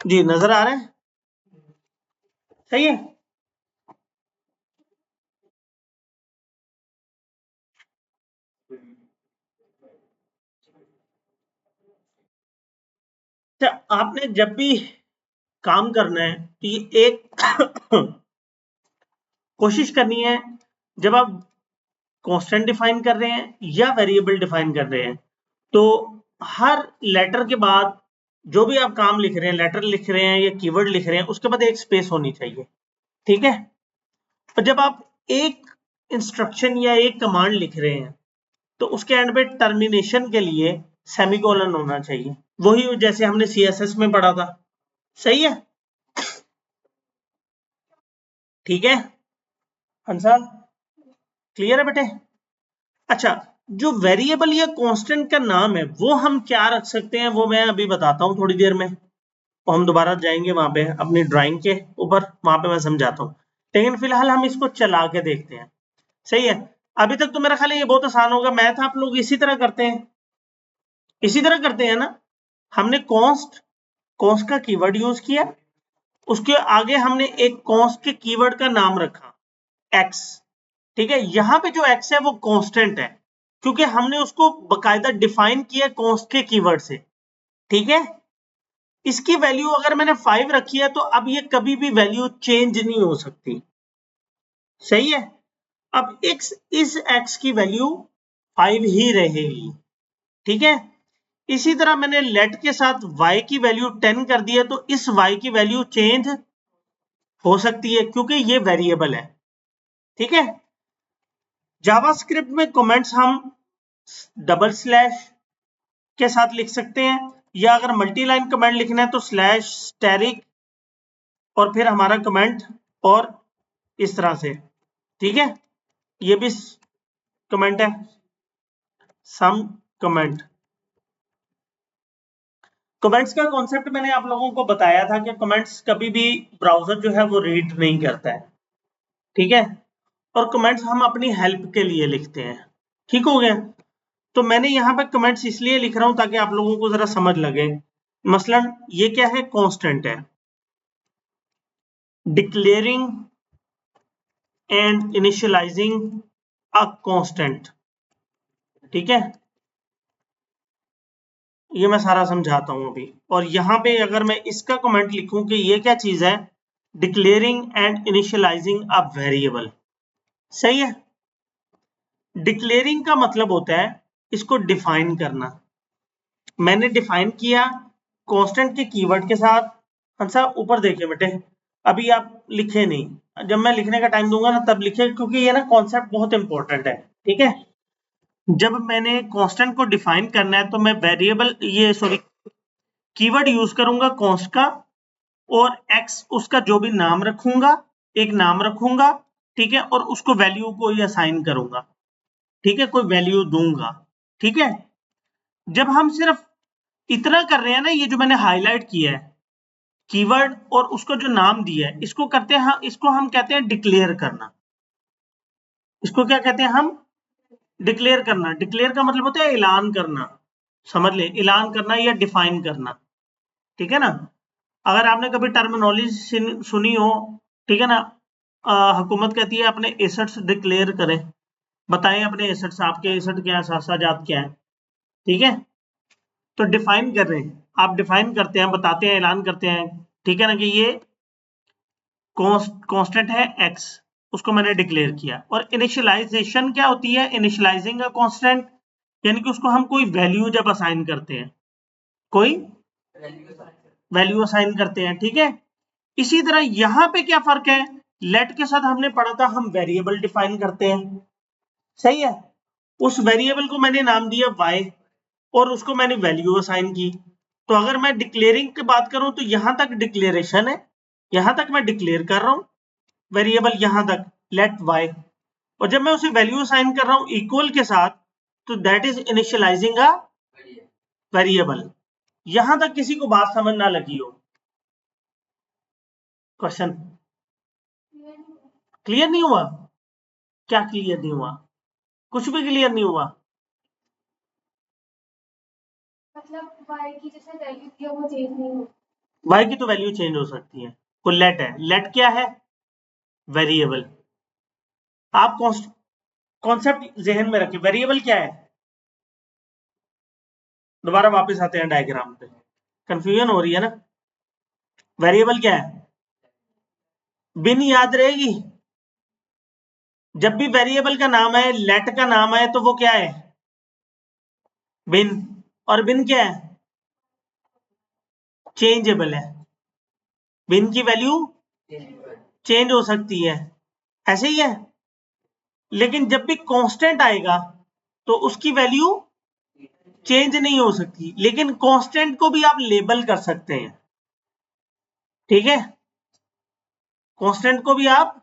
जी, नजर आ रहा है? सही है। अच्छा, आपने जब भी काम करना है तो ये एक कोशिश करनी है, जब आप कांस्टेंट डिफाइन कर रहे हैं या वेरिएबल डिफाइन कर रहे हैं, तो हर लेटर के बाद जो भी आप काम लिख रहे हैं, लेटर लिख रहे हैं या कीवर्ड लिख रहे हैं, उसके बाद एक स्पेस होनी चाहिए। ठीक है, और जब आप एक इंस्ट्रक्शन या एक कमांड लिख रहे हैं, तो उसके एंड पे टर्मिनेशन के लिए सेमीकोलन होना चाहिए, वही जैसे हमने CSS में पढ़ा था। सही है? ठीक है हंसा, क्लियर है बेटे? अच्छा, जो वेरिएबल या कांस्टेंट का नाम है वो हम क्या रख सकते हैं, वो मैं अभी बताता हूँ थोड़ी देर में, और हम दोबारा जाएंगे वहां पे अपनी ड्राइंग के ऊपर, वहां पे मैं समझाता हूँ। लेकिन फिलहाल हम इसको चला के देखते हैं। सही है, अभी तक तो मेरा ख्याल है ये बहुत आसान होगा। मैथ आप लोग इसी तरह करते हैं, इसी तरह करते हैं ना? हमने कॉन्स्ट, कॉन्स्ट का कीवर्ड यूज किया, उसके आगे हमने एक कॉन्स्ट के कीवर्ड का नाम रखा, एक्स। ठीक है, यहां पे जो एक्स है वो कांस्टेंट है, क्योंकि हमने उसको बकायदा डिफाइन किया कॉन्स्ट के कीवर्ड से। ठीक है, इसकी वैल्यू अगर मैंने 5 रखी है, तो अब ये कभी भी वैल्यू चेंज नहीं हो सकती। सही है, अब x, इस x की वैल्यू 5 ही रहेगी। ठीक है, इसी तरह मैंने लेट के साथ y की वैल्यू 10 कर दी है, तो इस y की वैल्यू चेंज हो सकती है, क्योंकि ये वेरिएबल है। ठीक है, जावास्क्रिप्ट में कमेंट्स हम डबल स्लैश के साथ लिख सकते हैं, या अगर मल्टी लाइन कमेंट लिखना है तो स्लैश स्टैरिक, और फिर हमारा कमेंट, और इस तरह से। ठीक है, ये भी कमेंट है, सम कमेंट। कमेंट्स का कॉन्सेप्ट मैंने आप लोगों को बताया था कि कमेंट्स कभी भी ब्राउजर जो है वो रीड नहीं करता है। ठीक है, और कमेंट्स हम अपनी हेल्प के लिए लिखते हैं। ठीक हो गया? तो मैंने यहाँ पे कमेंट्स इसलिए लिख रहा हूं ताकि आप लोगों को जरा समझ लगे। मसलन ये क्या है? कांस्टेंट है, declaring and initialising a constant. ठीक है, ये मैं सारा समझाता हूं अभी। और यहाँ पे अगर मैं इसका कमेंट लिखूं कि ये क्या चीज है? Declaring and initialising a variable. सही है? डिक्लेयरिंग का मतलब होता है इसको डिफाइन करना। मैंने डिफाइन किया कांस्टेंट के कीवर्ड के साथ। अच्छा ऊपर देखिए बेटे, अभी आप लिखे नहीं, जब मैं लिखने का टाइम दूंगा ना तब लिखे, क्योंकि ये ना कॉन्सेप्ट बहुत इंपॉर्टेंट है। ठीक है, जब मैंने कांस्टेंट को डिफाइन करना है तो मैं वेरिएबल ये सॉरी कीवर्ड यूज करूंगा कॉन्स्ट का, और एक्स उसका जो भी नाम रखूंगा, एक नाम रखूंगा। ठीक है, और उसको वैल्यू को ही असाइन करूंगा। ठीक है, कोई वैल्यू दूंगा। ठीक है, जब हम सिर्फ इतना कर रहे हैं ना, ये जो मैंने हाईलाइट किया है कीवर्ड और उसको जो नाम दिया है, इसको करते हैं, इसको हम कहते हैं डिक्लेयर करना। इसको क्या कहते हैं हम? डिक्लेयर करना। डिक्लेयर का मतलब होता है ऐलान करना। समझ ले, ऐलान करना या डिफाइन करना। ठीक है ना? अगर आपने कभी टर्मिनोलॉजी सुनी हो, ठीक है ना, हुकूमत कहती है अपने एसेट्स डिक्लेयर करें, बताएं अपने एसेट्स, आपके एसेट क्या है, साजात क्या है। ठीक है, तो डिफाइन कर रहे हैं, आप डिफाइन करते हैं, बताते हैं, ऐलान करते हैं। ठीक है ना, कि ये कांस्टेंट है एक्स, उसको मैंने डिक्लेयर किया। और इनिशियलाइजेशन क्या होती है? इनिशियलाइजिंग अ कांस्टेंट, यानी कि उसको हम कोई वैल्यू जब असाइन करते हैं, कोई वैल्यू असाइन करते हैं। ठीक है, इसी तरह यहां पे क्या फर्क है? लेट के साथ हमने पढ़ा था हम वेरिएबल डिफाइन करते हैं। सही है, उस वेरिएबल को मैंने नाम दिया y और उसको मैंने वैल्यू असाइन की। तो अगर मैं डिक्लेयरिंग की बात करूं तो यहां तक डिक्लेरेशन है, यहां तक मैं डिक्लेयर कर रहा हूं वेरिएबल, यहां तक लेट y। और जब मैं उसे वैल्यू असाइन कर रहा हूं इक्वल के साथ, तो that is initialising a variable. यहां तक किसी को बात समझ ना लगी हो? क्वेश्चन क्लियर नहीं हुआ? क्या क्लियर नहीं हुआ? कुछ भी क्लियर नहीं हुआ? मतलब y की जैसे वैल्यू थी वो चेंज नहीं हो, y की तो वैल्यू चेंज हो सकती है। वो लेट है, लेट क्या है? वेरिएबल। आप कॉन्सेप्ट जहन में रखिए, वेरिएबल क्या है? दोबारा वापस आते हैं डायग्राम पे, कंफ्यूजन हो रही है ना। वेरिएबल क्या है? बिन याद रहेगी। जब भी वेरिएबल का नाम है, लेट का नाम है, तो वो क्या है? बिन। और बिन क्या है? चेंजेबल है। बिन की वैल्यू चेंज हो सकती है, ऐसे ही है। लेकिन जब भी कांस्टेंट आएगा तो उसकी वैल्यू चेंज नहीं हो सकती, लेकिन कांस्टेंट को भी आप लेबल कर सकते हैं। ठीक है, कांस्टेंट को भी आप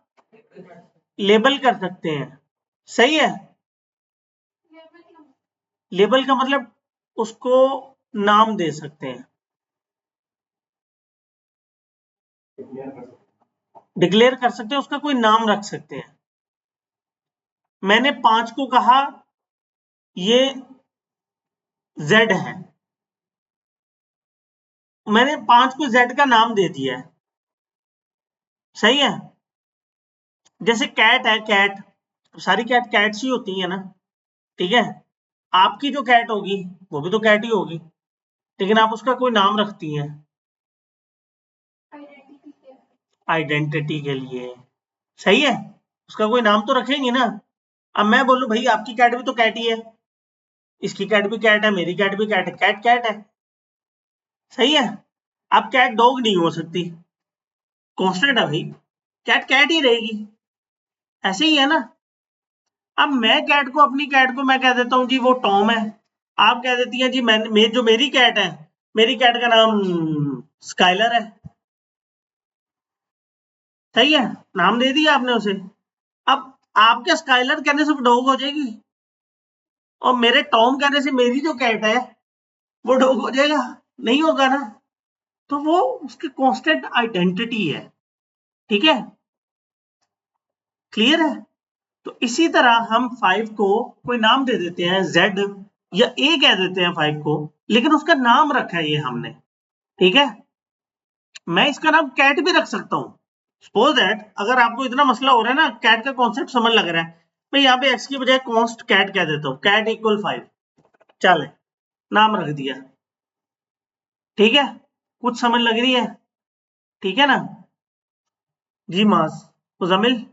लेबल कर सकते हैं। सही है, लेबल का मतलब उसको नाम दे सकते हैं, डिक्लेयर कर सकते हैं, उसका कोई नाम रख सकते हैं। मैंने 5 को कहा ये Z है, मैंने 5 को Z का नाम दे दिया है। सही है, जैसे कैट है, कैट, सारी कैट कैट्स ही होती है ना। ठीक है, आपकी जो कैट होगी वो भी तो कैट ही होगी, लेकिन आप उसका कोई नाम रखती हैं आइडेंटिटी के लिए। सही है, उसका कोई नाम तो रखेंगे ना। अब मैं बोलूं भाई आपकी कैट भी तो कैट ही है, इसकी कैट भी कैट है, मेरी कैट भी कैट है, कैट कैट है। सही है, अब कैट डॉग नहीं हो सकती, कांस्टेंट है भाई, कैट कैट ही रहेगी। ऐसे ही है ना। अब मैं कैट को, अपनी कैट को मैं कह देता हूँ जी वो टॉम है, आप कह देती हैं जी जो मेरी कैट है, मेरी कैट का नाम स्काइलर है। सही है, नाम दे दिया आपने उसे। अब आपके स्काइलर कहने से डॉग हो जाएगी, और मेरे टॉम कहने से मेरी जो कैट है वो डॉग हो जाएगा? नहीं होगा ना। तो वो उसकी कांस्टेंट आइडेंटिटी है। ठीक है, क्लियर है? तो इसी तरह हम 5 को कोई नाम दे देते हैं Z या A कह देते हैं 5 को, लेकिन उसका नाम रखा है ये हमने, ठीक है। मैं इसका नाम कैट भी रख सकता हूं। सपोज दैट अगर आपको इतना मसला हो रहा है ना, कैट का कॉन्सेप्ट समझ लग रहा है, मैं यहाँ पे x की बजाय कॉन्स्ट कैट कह देता हूँ, कैट इक्वल 5, चले नाम रख दिया, ठीक है। कुछ समझ लग रही है, ठीक है ना जी। मास मुजम्मिल,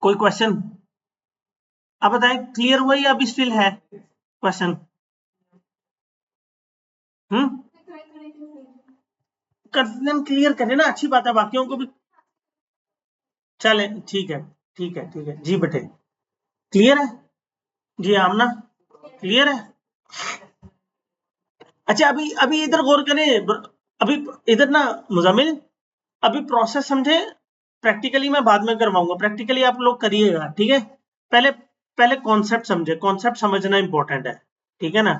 कोई क्वेश्चन आप बताएं, क्लियर हुआ या अभी स्टिल है क्वेश्चन? कंफ्यूजन क्लियर करें ना, अच्छी बात है, बाकियों को भी चले, ठीक है ठीक है ठीक है जी बेटे, क्लियर है जी। आमना क्लियर है? अच्छा अभी अभी इधर गौर करें, अभी इधर ना मुजम्मिल, अभी प्रोसेस समझे, प्रैक्टिकली मैं बाद में करवाऊंगा, प्रैक्टिकली आप लोग करिएगा, ठीक है। पहले पहले कॉन्सेप्ट समझे, कॉन्सेप्ट समझना इंपॉर्टेंट है, ठीक है ना।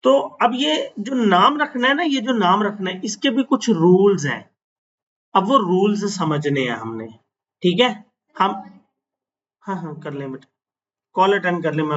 तो अब ये जो नाम रखना है ना, ये जो नाम रखना है, इसके भी कुछ रूल्स हैं, अब वो रूल्स समझने हैं हमने, ठीक है। हम हाँ हाँ कर ले बेटा, कॉल अटेंड कर ले, मैं